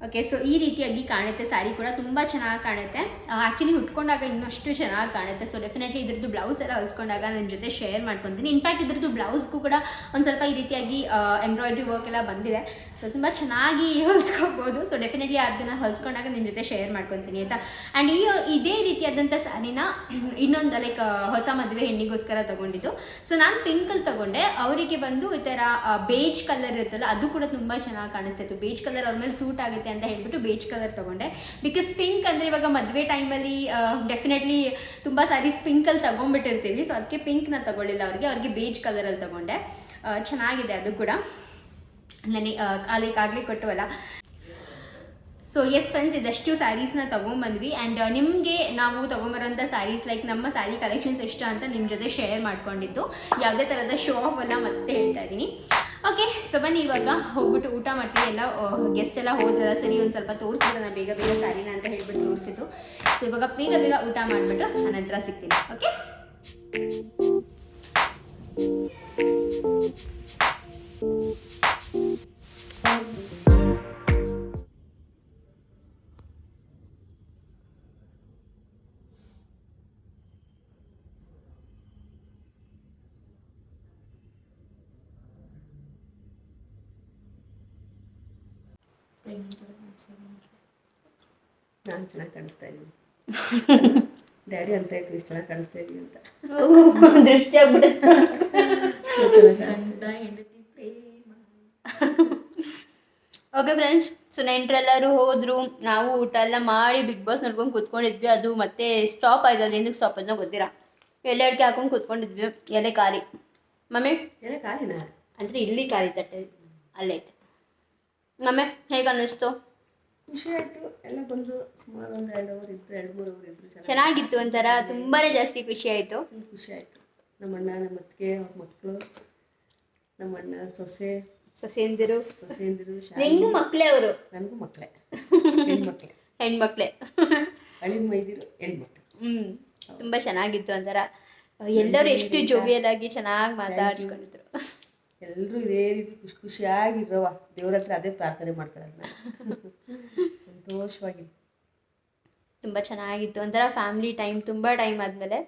ಓಕೆ, ಸೊ ಈ ರೀತಿಯಾಗಿ ಕಾಣುತ್ತೆ ಸ್ಯಾರಿ ಕೂಡ ತುಂಬ ಚೆನ್ನಾಗಿ ಕಾಣುತ್ತೆ. ಆ್ಯಕ್ಚುಲಿ ಉಟ್ಕೊಂಡಾಗ ಇನ್ನಷ್ಟು ಚೆನ್ನಾಗಿ ಕಾಣುತ್ತೆ. ಸೊ ಡೆಫಿನೆಟ್ಲಿ ಇದ್ರದ್ದು ಬ್ಲೌಸ್ ಎಲ್ಲ ಹೊಲ್ಸ್ಕೊಂಡಾಗ ನನ್ನ ಜೊತೆ ಶೇರ್ ಮಾಡ್ಕೊತೀನಿ. ಇನ್ಫ್ಯಾಕ್ಟ್ ಇದ್ರದ್ದು ಬ್ಲೌಸ್ಗೂ ಕೂಡ ಒಂದು ಸ್ವಲ್ಪ ಈ ರೀತಿಯಾಗಿ ಎಂಬ್ರಾಯ್ಡ್ರಿ ವರ್ಕ್ ಎಲ್ಲ ಬಂದಿದೆ. ಸೊ ತುಂಬ ಚೆನ್ನಾಗಿ ಹೊಲ್ಸ್ಕೋಬೋದು. ಸೊ ಡೆಫಿನೆಟ್ಲಿ ಅದನ್ನು ಹೊಲ್ಸ್ಕೊಂಡಾಗ ನಿಮ್ಮ ಜೊತೆ ಶೇರ್ ಮಾಡ್ಕೊತೀನಿ ಆಯಿತಾ. ಆ್ಯಂಡ್ ಇದೇ ರೀತಿಯಾದಂಥ ಸ್ಯಾರಿನ ಇನ್ನೊಂದು ಲೈಕ್ ಹೊಸ ಮದುವೆ ಹೆಣ್ಣಿಗೋಸ್ಕರ ತೊಗೊಂಡಿದ್ದು. ಸೊ ನಾನು ಪಿಂಕಲ್ಲಿ ತೊಗೊಂಡೆ, ಅವರಿಗೆ ಬಂದು ಈ ಥರ ಬೇಜ್ ಕಲರ್ ಇರುತ್ತಲ್ಲ ಅದು ಕೂಡ ತುಂಬ ಚೆನ್ನಾಗಿ ಕಾಣಿಸ್ತಾಯಿತ್ತು. ಬೇಜ್ ಕಲರ್ ಅವ್ರ ಮೇಲೆ ಸೂಟ್ ಆಗುತ್ತೆ ಅಂತ ಹೇಳ್ಬಿಟ್ಟು ಬೇಜ್ ಕಲರ್ ತೊಗೊಂಡೆ. ಬಿಕಾಸ್ ಪಿಂಕ್ ಅಂದರೆ ಇವಾಗ ಮದುವೆ ಟೈಮಲ್ಲಿ ಡೆಫಿನೆಟ್ಲಿ ತುಂಬ ಸ್ಯಾರೀಸ್ ಪಿಂಕಲ್ಲಿ ತೊಗೊಂಡ್ಬಿಟ್ಟಿರ್ತೀವಿ. ಸೊ ಅದಕ್ಕೆ ಪಿಂಕ್ನ ತೊಗೊಳ್ಳಿಲ್ಲ ಅವ್ರಿಗೆ ಬೇಜ್ ಕಲರಲ್ಲಿ ತೊಗೊಂಡೆ. ಚೆನ್ನಾಗಿದೆ ಅದು ಕೂಡ, ನನಗೆ ಆಗಲೇ ಕೊಟ್ಟವಲ್ಲ. ಸೊ ಎಸ್ ಫ್ರೆಂಡ್ಸ್, ಇದಷ್ಟು ಸ್ಯಾರೀಸ್ನ ತೊಗೊಂಬಂದ್ವಿ. ಆ್ಯಂಡ್ ನಿಮಗೆ ನಾವು ತೊಗೊಂಬರೋಂಥ ಸ್ಯಾರೀಸ್ ಲೈಕ್ ನಮ್ಮ ಸ್ಯಾರಿ ಕಲೆಕ್ಷನ್ಸ್ ಇಷ್ಟ ಅಂತ ನಿಮ್ಮ ಜೊತೆ ಶೇರ್ ಮಾಡ್ಕೊಂಡಿದ್ದು. ಯಾವುದೇ ಥರದ ಶೋ ಆಫ್ ಅಲ್ಲ ಮತ್ತೆ ಹೇಳ್ತಾ ಇದ್ದೀನಿ. ಓಕೆ, ಸೊ ಬನ್ನಿ ಇವಾಗ ಹೋಗ್ಬಿಟ್ಟು ಊಟ ಮಾಡ್ತೀವಿ. ಎಲ್ಲ ಗೆಸ್ಟ್ ಎಲ್ಲ ಹೋದ್ರಲ್ಲ, ಸರಿ ಒಂದು ಸ್ವಲ್ಪ ತೋರಿಸಿದ್ರೆ ನಾನು ಬೇಗ ಬೇಗ ಸ್ಯಾರಿನ ಅಂತ ಹೇಳ್ಬಿಟ್ಟು ತೋರಿಸಿದ್ದು. ಸೊ ಇವಾಗ ಬೇಗ ಬೇಗ ಊಟ ಮಾಡಿಬಿಟ್ಟು ಅನಂತರ ಸಿಗ್ತೀನಿ. ಓಕೆ, ನಾನು ಚೆನ್ನಾಗಿ ಕಾಣಿಸ್ತಾ ಇದ್ದೀನಿ. ಡ್ಯಾಡಿ ಅಂತ ಇತ್ತು ಇಷ್ಟು ಚೆನ್ನಾಗಿ ಕಾಣಿಸ್ತಾ ಇದ್ದೀನಿ ಅಂತ. ದೃಷ್ಟಿ ಆಗ್ಬಿಡುತ್ತೆ. ಓಕೆ ಫ್ರೆಂಡ್ಸ್, ಸೊ ನೆಂಟರೆಲ್ಲರೂ ಹೋದರು, ನಾವು ಊಟ ಎಲ್ಲ ಮಾಡಿ ಬಿಗ್ ಬಾಸ್ ನೋಡ್ಕೊಂಡು ಕೂತ್ಕೊಂಡಿದ್ವಿ. ಅದು ಮತ್ತೆ ಸ್ಟಾಪ್ ಆಯ್ತು. ಅದು ఎందుకు ಸ್ಟಾಪ್ ಆಯ್ತು ಗೊತ್ತಿಲ್ಲ. ಎಲೆ ಅಡಿಕೆ ಹಾಕೊಂಡು ಕೂತ್ಕೊಂಡಿದ್ವಿ. ಎಲೆ ಖಾಲಿ. ಮಮ್ಮಿ ಎಲ್ಲ ಖಾಲಿನಾ? ಅಂದರೆ ಇಲ್ಲಿ ಖಾಲಿ ತಟ್ಟೆ ಅಲ್ಲೇ ಇತ್ತು. ಮಮ್ಮಿ ಹೇಗೆ ಅನ್ನಿಸ್ತು? ಖುಷಿ ಆಯಿತು. ಎಲ್ಲ ಬಂದರು, ಸುಮಾರು ಒಂದು 2 ಅವರ್ ಇದ್ರು, 2-3 ಅವರ್ ಇದ್ರು. ಚೆನ್ನಾಗಿತ್ತು, ಒಂಥರ ತುಂಬಾ ಜಾಸ್ತಿ ಖುಷಿ ಆಯಿತು. ಖುಷಿ ಆಯಿತು. ನಮ್ಮ ಅಣ್ಣ, ನಮ್ಮ ಅತ್ತಿಗೆ, ಅವ್ರ ಮಕ್ಕಳು, ನಮ್ಮ ಅಣ್ಣ ಸೊಸೆಯಂದಿರು, ನಿಂಗೂ ಮಕ್ಕಳೇ ಅವರು? ನನಗೂ ಮಕ್ಕಳೇ, ಹೆಣ್ಮಕ್ಳೇ, ಹಳಿ ಮೈದಿರು ಹೆಣ್ಮಕ್ಳು. ತುಂಬ ಚೆನ್ನಾಗಿತ್ತು. ಒಂಥರ ಎಲ್ಲರೂ ಎಷ್ಟು ಜೋವಿಯಲ್ ಆಗಿ ಚೆನ್ನಾಗಿ ಮಾತಾಡ್ಸ್ಕೊಂಡಿದ್ರು. ಎಲ್ಲರೂ ಇದೇ ರೀತಿ ಖುಷಿಯಾಗಿರವ, ದೇವ್ರ ಹತ್ರ ಅದೇ ಪ್ರಾರ್ಥನೆ ಮಾಡ್ಕೊಳ್ಳೋದು ನಾನು. ಸಂತೋಷವಾಗಿ ತುಂಬ ಚೆನ್ನಾಗಿತ್ತು. ಒಂಥರ ಫ್ಯಾಮಿಲಿ ಟೈಮ್, ತುಂಬ ಟೈಮ್ ಆದಮೇಲೆ.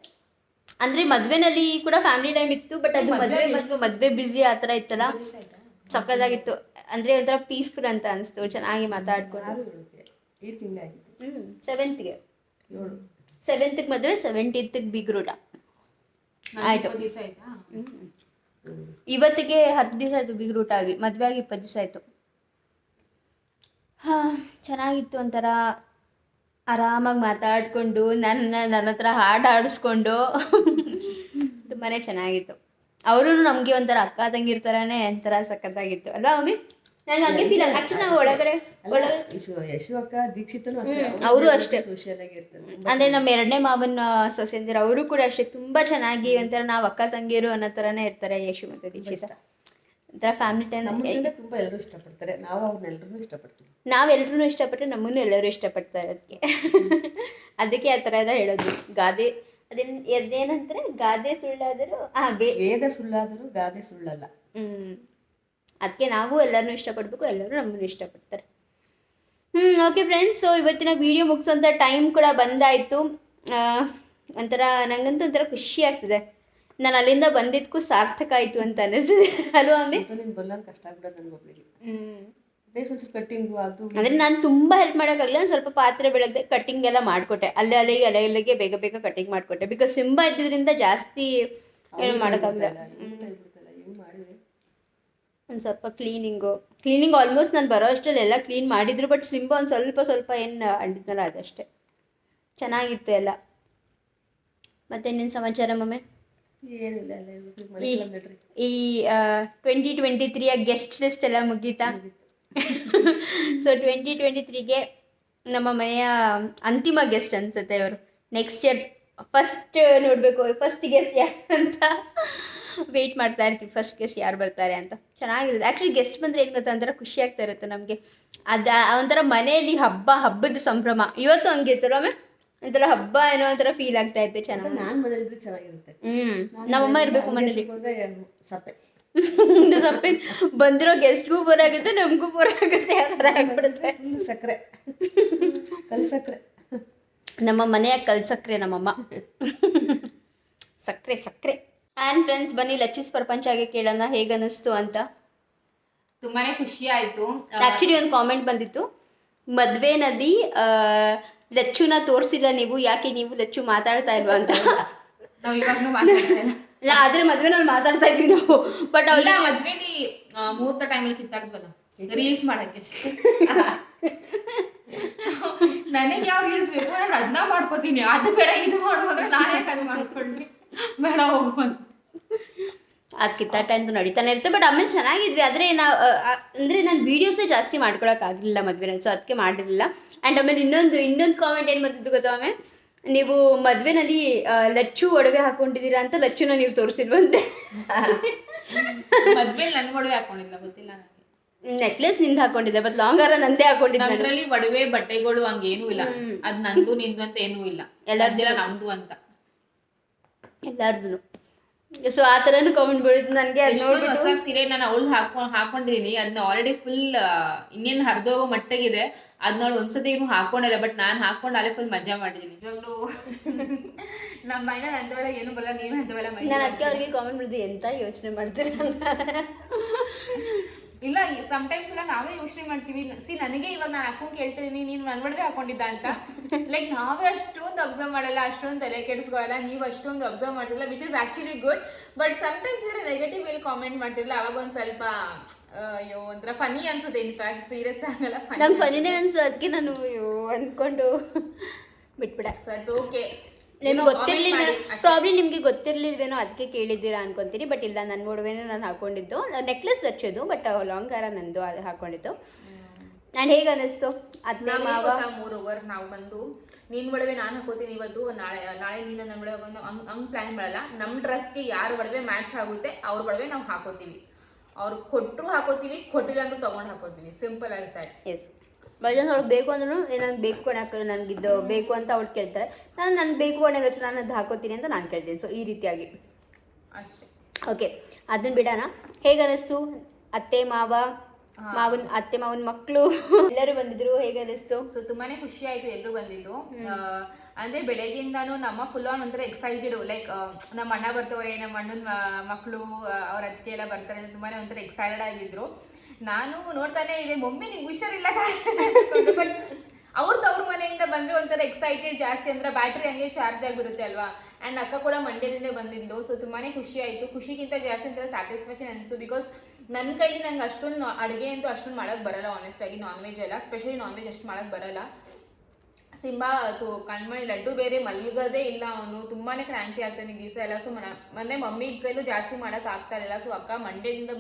ಅಂದರೆ ಮದುವೆನಲ್ಲಿ ಕೂಡ ಫ್ಯಾಮಿಲಿ ಟೈಮ್ ಇತ್ತು, ಬಟ್ ಅದು ಮದುವೆ ಬ್ಯುಸಿ ಆ ಥರ ಇತ್ತಲ್ಲ, ಸಕ್ಕತ್ತಾಗಿತ್ತು. ಅಂದರೆ ಒಂಥರ ಪೀಸ್ಫುಲ್ ಅಂತ ಅನಿಸ್ತು. ಚೆನ್ನಾಗಿ ಮಾತಾಡ್ಕೊಂಡು. ಈ ತಿಂಗಳಾಗಿತ್ತು 7th 7th ಮದುವೆ, 17th ಬೀಗ್ರೂಟ ಆಯಿತು. ಇವತ್ತಿಗೆ 10 ದಿವಸ ಆಯಿತು ಬೀಗ್ರೂಟ ಆಗಿ. ಮದುವೆ ಆಗಿ 20 ದಿವಸ ಆಯಿತು. ಚೆನ್ನಾಗಿತ್ತು. ಒಂಥರ ಆರಾಮಾಗಿ ಮಾತಾಡಿಕೊಂಡು ನನ್ನ ಹತ್ರ ಹಾಡು ಆಡಿಸ್ಕೊಂಡು ತುಂಬಾ ಚೆನ್ನಾಗಿತ್ತು. ಅವರು ನಮಗೆ ಒಂಥರ ಅಕ್ಕ ತಂಗಿರ್ ಥರನೇ ಒಂಥರ ಸಖತ್ತಾಗಿತ್ತು ಅಲ್ವಾ ಮಮ್ಮಿ? ನಂಗೆ ಹಂಗೆ ಫೀಲ್ ಆಗಿ. ಆ್ಯಕ್ಚುಲಿ ನಾವು ಒಳಗಡೆ ಯಶು ಅಕ್ಕ, ದೀಕ್ಷಿತನು ಅವರು ಅಷ್ಟೇ ಸೋಷಿಯಲ್ ಆಗಿ ಇರ್ತಾರೆ. ಅಂದರೆ ನಮ್ಮ 2ನೇ ಮಾವನ ಸೊಸೆಂದಿರು ಅವರು ಕೂಡ ಅಷ್ಟೇ ತುಂಬ ಚೆನ್ನಾಗಿ ಒಂಥರ ನಾವು ಅಕ್ಕ ತಂಗಿರು ಅನ್ನೋ ಥರನೇ ಇರ್ತಾರೆ. ಯಶು ಮತ್ತು ದೀಕ್ಷಿತ ಒಂಥರ ಫ್ಯಾಮಿಲಿ ಟೈಮ್ ತುಂಬ ಎಲ್ಲರೂ ಇಷ್ಟಪಡ್ತಾರೆ. ನಾವು ಅವ್ರನ್ನೆಲ್ಲರೂ ಇಷ್ಟಪಡ್ತೀವಿ. ನಾವೆಲ್ಲರೂ ಇಷ್ಟಪಟ್ಟರೆ ನಮ್ಮನ್ನು ಎಲ್ಲರೂ ಇಷ್ಟಪಡ್ತಾರೆ. ಅದಕ್ಕೆ ಆ ಥರ ಎಲ್ಲ ಹೇಳೋದು. ಗಾದೆ ಅದೇನಂತಾರೆ, ಗಾದೆ ಸುಳ್ಳಾದರೂ ವೇದ ಸುಳ್ಳಾದರೂ ಗಾದೆ ಸುಳ್ಳಲ್ಲ. ಅದಕ್ಕೆ ನಾವು ಎಲ್ಲರನ್ನೂ ಇಷ್ಟಪಡಬೇಕು, ಎಲ್ಲರೂ ನಮ್ಮನ್ನು ಇಷ್ಟಪಡ್ತಾರೆ. ಓಕೆ ಫ್ರೆಂಡ್ಸ್, ಸೊ ಇವತ್ತಿನ ವಿಡಿಯೋ ಮುಗಿಸೋಂಥ ಟೈಮ್ ಕೂಡ ಬಂದಾಯಿತು. ಒಂಥರ ನಂಗಂತೂ ಒಂಥರ ಖುಷಿ ಆಗ್ತಿದೆ. ನಾನು ಅಲ್ಲಿಂದ ಬಂದಿದ್ದಕ್ಕೂ ಸಾರ್ಥಕ ಆಯಿತು ಅಂತ ಅನ್ನಿಸಿದೆ ಅಲ್ವಾ ಮಮ್ಮಿ? ಬಲ್ಲಂಗೆ ಕಷ್ಟ ಆಗ್ಬಿಡೋದು ನನಗೊಬ್ಬಳಿಗೆ. ಕಟ್ಟಿಂಗು ಅದು ಅಂದರೆ ನಾನು ತುಂಬ ಹೆಲ್ಪ್ ಮಾಡೋಕ್ಕಾಗಲ್ಲ. ನಾನು ಸ್ವಲ್ಪ ಪಾತ್ರೆ ಬೆಳಗ್ಗೆ ಕಟ್ಟಿಂಗ್ ಎಲ್ಲ ಮಾಡಿಕೊಟ್ಟೆ. ಅಲ್ಲಿಗೆ ಬೇಗ ಬೇಗ ಕಟ್ಟಿಂಗ್ ಮಾಡಿಕೊಟ್ಟೆ. ಬಿಕಾಸ್ ಸಿಂಬಾ ಇದ್ದಿದ್ದರಿಂದ ಜಾಸ್ತಿ ಏನು ಮಾಡೋಕ್ಕಾಗಲ್ಲ. ಒಂದು ಸ್ವಲ್ಪ ಕ್ಲೀನಿಂಗ್ ಆಲ್ಮೋಸ್ಟ್ ನಾನು ಬರೋ ಅಷ್ಟರಲ್ಲಿ ಎಲ್ಲ ಕ್ಲೀನ್ ಮಾಡಿದ್ರು. ಬಟ್ ಸಿಂಬಾ ಒಂದು ಸ್ವಲ್ಪ ಏನು ಅಂಡಿದ್ನಲ್ಲ ಅದಷ್ಟೇ. ಚೆನ್ನಾಗಿತ್ತು ಎಲ್ಲ. ಮತ್ತೆ ಇನ್ನೇನು ಸಮಾಚಾರ ಮಮ್ಮಿ? ಏನಿಲ್ಲ, ಈ 2023 ಗೆಸ್ಟ್ ಲಿಸ್ಟ್ ಎಲ್ಲ ಮುಗೀತಾ? ಸೊ 2023ಗೆ ನಮ್ಮ ಮನೆಯ ಅಂತಿಮ ಗೆಸ್ಟ್ ಅನ್ಸುತ್ತೆ ಇವರು. ನೆಕ್ಸ್ಟ್ ಇಯರ್ ಫಸ್ಟ್ ನೋಡಬೇಕು, ಫಸ್ಟ್ ಗೆಸ್ಟ್ ಯಾರು ಅಂತ ವೆಯ್ಟ್ ಮಾಡ್ತಾ ಇರ್ತೀವಿ. ಫಸ್ಟ್ ಗೆಸ್ಟ್ ಯಾರು ಬರ್ತಾರೆ ಅಂತ. ಚೆನ್ನಾಗಿರುತ್ತೆ. ಆ್ಯಕ್ಚುಲಿ ಗೆಸ್ಟ್ ಬಂದರೆ ಏನು ಗೊತ್ತಾ, ಒಂಥರ ಖುಷಿ ಆಗ್ತಾ ಇರುತ್ತೆ ನಮಗೆ. ಒಂಥರ ಮನೆಯಲ್ಲಿ ಹಬ್ಬದ ಸಂಭ್ರಮ. ಇವತ್ತು ಹಂಗಿರ್ತಲ್ಲ ಒಮ್ಮೆ ಒಂಥರ ಹಬ್ಬ ಏನೋ ಒಂಥರ ಫೀಲ್ ಆಗ್ತಾ ಇತ್ತು. ಚೆನ್ನಾಗಿ ನಾನು ಮನೇಲಿದ್ದು ಚೆನ್ನಾಗಿರುತ್ತೆ. ನಮ್ಮಮ್ಮ ಇರಬೇಕು ಮನೇಲಿ. ಸಪ್ಪೆ ಸಪ್ಪೆ ಬಂದಿರೋ ಗೆಸ್ಟ್ಗೂ ಬರಾಗುತ್ತೆ ನಮಗೂ ಬರಾಗುತ್ತೆ ಆ ಥರ ಆಗ್ಬಿಡುತ್ತೆ. ಸಕ್ಕರೆ ಕಲ್ ಸಕ್ಕರೆ ನಮ್ಮ ಮನೆಯ ಕಲ್ಸಕ್ರೆ ನಮ್ಮಮ್ಮ. ಸಕ್ಕರೆ ಸಕ್ಕರೆ. ಆ್ಯಂಡ್ ಫ್ರೆಂಡ್ಸ್ ಬನ್ನಿ ಲಚ್ಚೀಸ್ ಪ್ರಪಂಚಗೆ ಕೇಳೋಣ ಹೇಗನ್ನಿಸ್ತು ಅಂತ. ತುಂಬಾನೇ ಖುಷಿ ಆಯ್ತು. ಆ್ಯಕ್ಚುಲಿ ಒಂದು ಕಾಮೆಂಟ್ ಬಂದಿತ್ತು, ಮದುವೆನಲ್ಲಿ ಲಚ್ಚುನ ತೋರಿಸಿಲ್ಲ ನೀವು, ಯಾಕೆ ನೀವು ಲಚ್ಚು ಮಾತಾಡ್ತಾ ಇಲ್ವಾ ಅಂತ. ನಾವ್ ಇವಾಗ್ಲೂ ಮಾತಾಡ್ತಾ ಇಲ್ಲ. ಇಲ್ಲ ಆದರೆ ಮದುವೆನಲ್ಲಿ ಮಾತಾಡ್ತಾ ಇದ್ವಿ ನಾವು. ಬಟ್ ಇಲ್ಲ, ಮದ್ವೆಲಿ ಮುಹೂರ್ತ ಟೈಮಲ್ಲಿ ಕಿತ್ತಾಡ್ಬಲ್ಲ ರೀಲ್ಸ್ ಮಾಡಕ್ಕೆ. ನನಗೆ ಯಾವ ರೀಲ್ಸ್ ಬೇಕು ನಾನು ಅದನ್ನ ಮಾಡ್ಕೋತೀನಿ. ಅದು ಬೇಡ ಇದು ಮಾಡು ಅಂದ್ರೆ ನಾನು ಯಾಕೆ ಅದು ಮಾಡ್ಕೊಂಡ್ರಿ, ಬೇಡ ಹೋಗುವಂತ. ಆ ಕಿತ್ತಾಟ ಅಂತ ನಡೀತಾನೆ ಇರುತ್ತೆ. ಬಟ್ ಆಮೇಲೆ ಚೆನ್ನಾಗಿದ್ವಿ. ಆದರೆ ನಾವು ಅಂದರೆ ನಾನು ವೀಡಿಯೋಸೇ ಜಾಸ್ತಿ ಮಾಡ್ಕೊಳಕ್ಕಾಗಲಿಲ್ಲ ಮದುವೆನಲ್ಲಿ, ಸೊ ಅದಕ್ಕೆ ಮಾಡಿರಲಿಲ್ಲ. ಆ್ಯಂಡ್ ಆಮೇಲೆ ಇನ್ನೊಂದು ಕಾಮೆಂಟ್ ಏನು ಬಂದಿದ್ದು ಗೊತ್ತಾ ಆಮೇಲೆ, ನೀವು ಮದುವೆನಲ್ಲಿ ಲಚ್ಚು ಒಡವೆ ಹಾಕೊಂಡಿದ್ದೀರಾ ಅಂತ ಲಚ್ಚುನ ನೀವು ತೋರಿಸಿಲ್ವಂತೆ. ಮದ್ವೆಲಿ ನನ್ ಒಡವೆ ಹಾಕೊಂಡಿಲ್ಲ, ಗೊತ್ತಿಲ್ಲ ನನಗೆ. ನೆಕ್ಲೆಸ್ ನಿಂದು ಹಾಕೊಂಡಿದ್ದೆ, ಬಟ್ ಲಾಂಗ್ ಹಾರ ನಂದೇ ಹಾಕೊಂಡಿದ್ದೆ. ನನ್ರಲ್ಲಿ ಒಡವೆ ಬಟ್ಟೆಗಳು ಹಂಗೇನೂ ಇಲ್ಲ. ಅದ್ ನಂದು ನಿಂದು ಅಂತ ಏನೂ ಇಲ್ಲ, ಎಲ್ಲಾರ್ದಿಲ್ಲ ನಮ್ದು ಅಂತ ಎಲ್ಲಾರ್ದು. ಸೊ ಆ ಥರನೂ ಕಾಮೆಂಟ್ ಬೀಳಿದ್ದು ನನಗೆ. ಹೊಸ ಸೀರೆ ನಾನು ಅವಳು ಹಾಕೊಂಡಿದೀನಿ, ಅದನ್ನ ಆಲ್ರೆಡಿ ಫುಲ್ ಇನ್ನೇನು ಹರಿದೋಗೋ ಮಟ್ಟಿಗಿದೆ. ಅದನ್ನ ಅವಳು ಒಂದ್ಸತಿ ಏನು ಹಾಕೊಂಡಿಲ್ಲ, ಬಟ್ ನಾನು ಹಾಕೊಂಡು ಅಲ್ಲೇ ಫುಲ್ ಮಜಾ ಮಾಡಿದೀನಿ. ನಿಜವಾಗ್ಲೂ ನಮ್ಮ ಮೈನ ಅಂತವೆಲ್ಲ ಏನು ಬಲ್ಲ, ನೀವೇ ಅಂತವೆಲ್ಲ ಮೈ. ನಾನು ಅದಕ್ಕೆ ಅವ್ರಿಗೆ ಕಾಮೆಂಟ್ ಮಾಡಿದೆ, ಎಂತ ಯೋಚನೆ ಮಾಡ್ತೀರ ಇಲ್ಲ, ಸಮ್ಟೈಮ್ಸ್ ಎಲ್ಲ ನಾವೇ ಯೋಚನೆ ಮಾಡ್ತೀವಿ. ನನಗೆ ಇವಾಗ ನಾನು ಹಾಕೊಂಡು ಕೇಳ್ತೀನಿ ನೀನು ನನ್ನ ಒಡವೆ ಹಾಕೊಂಡಿದ್ದ ಅಂತ. ಲೈಕ್ ನಾವೇ ಅಷ್ಟೊಂದು ಅಬ್ಸರ್ವ್ ಮಾಡಲ್ಲ, ಅಷ್ಟೊಂದು ತಲೆ ಕೆಡಿಸ್ಕೊಳ್ಳಲ್ಲ, ನೀವು ಅಷ್ಟೊಂದು ಅಬ್ಸರ್ವ್ ಮಾಡ್ತಿಲ್ಲ, which is actually good. But sometimes ಇದ್ರೆ ನೆಗೆಟಿವ್ ಅಲ್ಲಿ ಕಾಮೆಂಟ್ ಮಾಡ್ತಿರಲ್ಲ, ಅವಾಗ ಒಂದು ಸ್ವಲ್ಪ ಅಯ್ಯೋ ಒಂಥರ ಫನಿ ಅನ್ಸುತ್ತೆ. ಇನ್ಫ್ಯಾಕ್ಟ್ ಸೀರಿಯಸ್ ಆಗಲ್ಲ, ನಂಗೆ ಫನಿನೇ ಅನ್ಸು. ಅದಕ್ಕೆ ನಾನು ಅಂದ್ಕೊಂಡು ಬಿಟ್ಬಿಡ. So it's okay. ನಿಮ್ಗೆ ಗೊತ್ತಿರಲಿಲ್ಲ, ಪ್ರಾಬ್ಲಿ ನಿಮಗೆ ಗೊತ್ತಿರಲಿಲ್ವೇನೋ ಅದಕ್ಕೆ ಕೇಳಿದ್ದೀರಾ ಅನ್ಕೊಂತೀನಿ. ಬಟ್ ಇಲ್ಲ, ನನ್ನ ಒಡವೆನೇ ನಾನು ಹಾಕೊಂಡಿದ್ದು, ನೆಕ್ಲೆಸ್ ಹಚ್ಚೋದು, ಬಟ್ ಲಾಂಗ್ ಹಾರ ನಂದು ಅದು ಹಾಕೊಂಡಿದ್ದು. ನಾನು ಹೇಗೆ ಅನ್ನಿಸ್ತು ಅತ್ತೆ ಮಾವ? 3 ಓವರ್ ನಾವು ಬಂದು ನೀನ್ ಒಡವೆ ನಾನು ಹಾಕೋತೀನಿ ಇವತ್ತು, ನಾಳೆ ನೀನು ನನ್ನ ಒಡವೆ ಬಂದು ಹಂಗೆ ಪ್ಲಾನ್ ಮಾಡಲ್ಲ. ನಮ್ಮ ಡ್ರೆಸ್ಗೆ ಯಾರ ಒಡವೆ ಮ್ಯಾಚ್ ಆಗುತ್ತೆ ಅವ್ರ ಒಡವೆ ನಾವು ಹಾಕೋತೀವಿ. ಅವ್ರು ಕೊಟ್ಟರು ಹಾಕೋತೀವಿ, ಕೊಟ್ಟಿಲ್ಲ ಅಂದ್ರೂ ತೊಗೊಂಡು ಹಾಕೋತೀವಿ. Simple as that. ಎಸ್. ಬಜಾನ್ ಅವ್ಳಿಗೆ ಬೇಕು ಅಂದ್ರೂ ನನಗೆ ಬೇಕು ಕೊಡಕ್ಕೆ ನನಗಿದ್ದು ಬೇಕು ಅಂತ ಅವ್ಳು ಕೇಳ್ತಾರೆ. ನನಗೆ ಬೇಕು ಕೊಡೋಲ್ಲ, ನಾನು ಅದು ಹಾಕೋತೀನಿ ಅಂತ ನಾನು ಕೇಳ್ತೀನಿ. ಸೊ ಈ ರೀತಿಯಾಗಿ ಅಷ್ಟೇ. ಓಕೆ, ಅದನ್ನ ಬಿಡೋಣ. ಹೇಗೆ ಅನ್ನಿಸ್ತು ಅತ್ತೆ ಮಾವನ ಮಕ್ಕಳು ಎಲ್ಲರೂ ಬಂದಿದ್ರು, ಹೇಗೆ ಅನ್ನಿಸ್ತು? ಸೊ ತುಂಬಾನೇ ಖುಷಿ ಆಯ್ತು ಎಲ್ಲರೂ ಬಂದಿದ್ದು. ಅಂದ್ರೆ ಬೆಳಗ್ಗೆಯಿಂದಾನು ನಮ್ಮ ಫುಲ್ ಆನ್ ಒಂಥರ ಎಕ್ಸೈಟೆಡ್. ಲೈಕ್ ನಮ್ಮ ಅಣ್ಣ ಬರ್ತವ್ರೆ, ನಮ್ಮ ಅಣ್ಣನ ಮಕ್ಕಳು, ಅವ್ರ ಅತ್ತಿಗೆ ಎಲ್ಲ ಬರ್ತಾರೆ ಅಂತ ತುಂಬಾನೇ ಒಂಥರ ಎಕ್ಸೈಟೆಡ್ ಆಗಿದ್ರು. ನಾನು ನೋಡ್ತಾನೆ ಇದೆ, ಮಮ್ಮಿ ನಿಂಗೆ ಹುಷಾರಿಲ್ಲ. ಬಟ್ ಅವ್ರ ಮನೆಯಿಂದ ಬಂದ್ರೆ ಒಂಥರ ಎಕ್ಸೈಟೆಡ್ ಜಾಸ್ತಿ, ಅಂದ್ರೆ ಬ್ಯಾಟ್ರಿ ಹಂಗೆ ಚಾರ್ಜ್ ಆಗಿಬಿಡುತ್ತೆ ಅಲ್ವಾ. ಆ್ಯಂಡ್ ಅಕ್ಕ ಕೂಡ ಮಂಡ್ಯದಿಂದ ಬಂದಿದ್ದು. ಸೊ ತುಂಬಾನೇ ಖುಷಿ ಆಯಿತು. ಖುಷಿಗಿಂತ ಜಾಸ್ತಿ ಒಂಥರ ಸ್ಯಾಟಿಸ್ಫ್ಯಾಕ್ಷನ್ ಅನಿಸ್ತು. ಬಿಕಾಸ್ ನನ್ನ ಕೈಲಿ ನಂಗೆ ಅಷ್ಟೊಂದು ಅಡುಗೆ ಅಂತೂ ಅಷ್ಟೊಂದು ಮಾಡೋಕ್ಕೆ ಬರಲ್ಲ, ಆನೆಸ್ಟ್ ಆಗಿ. ನಾನ್ ವೆಜ್ ಎಲ್ಲ, ಸ್ಪೆಷಲಿ ನಾನ್ ವೆಜ್ ಅಷ್ಟು ಮಾಡೋಕ್ಕೆ ಬರಲ್ಲ. ಸಿಂಬಾ ಕಣ್ಮಣಿ ಲಡ್ಡು ಬೇರೆ ಮಲ್ಗೋದೇ ಇಲ್ಲ, ಅವನು ತುಂಬಾ ಕ್ರ್ಯಾಂಕಿ ಆಗ್ತಾನೆ ಈ ದಿವಸ ಎಲ್ಲ. ಸೊ ಮೊನ್ನೆ ಮಮ್ಮಿ ಕೈಲೂ ಜಾಸ್ತಿ ಮಾಡೋಕ್ಕೆ ಆಗ್ತಾ ಇರಲಿಲ್ಲ. ಸೊ ಅಕ್ಕ ಮಂಡ್ಯದಿಂದ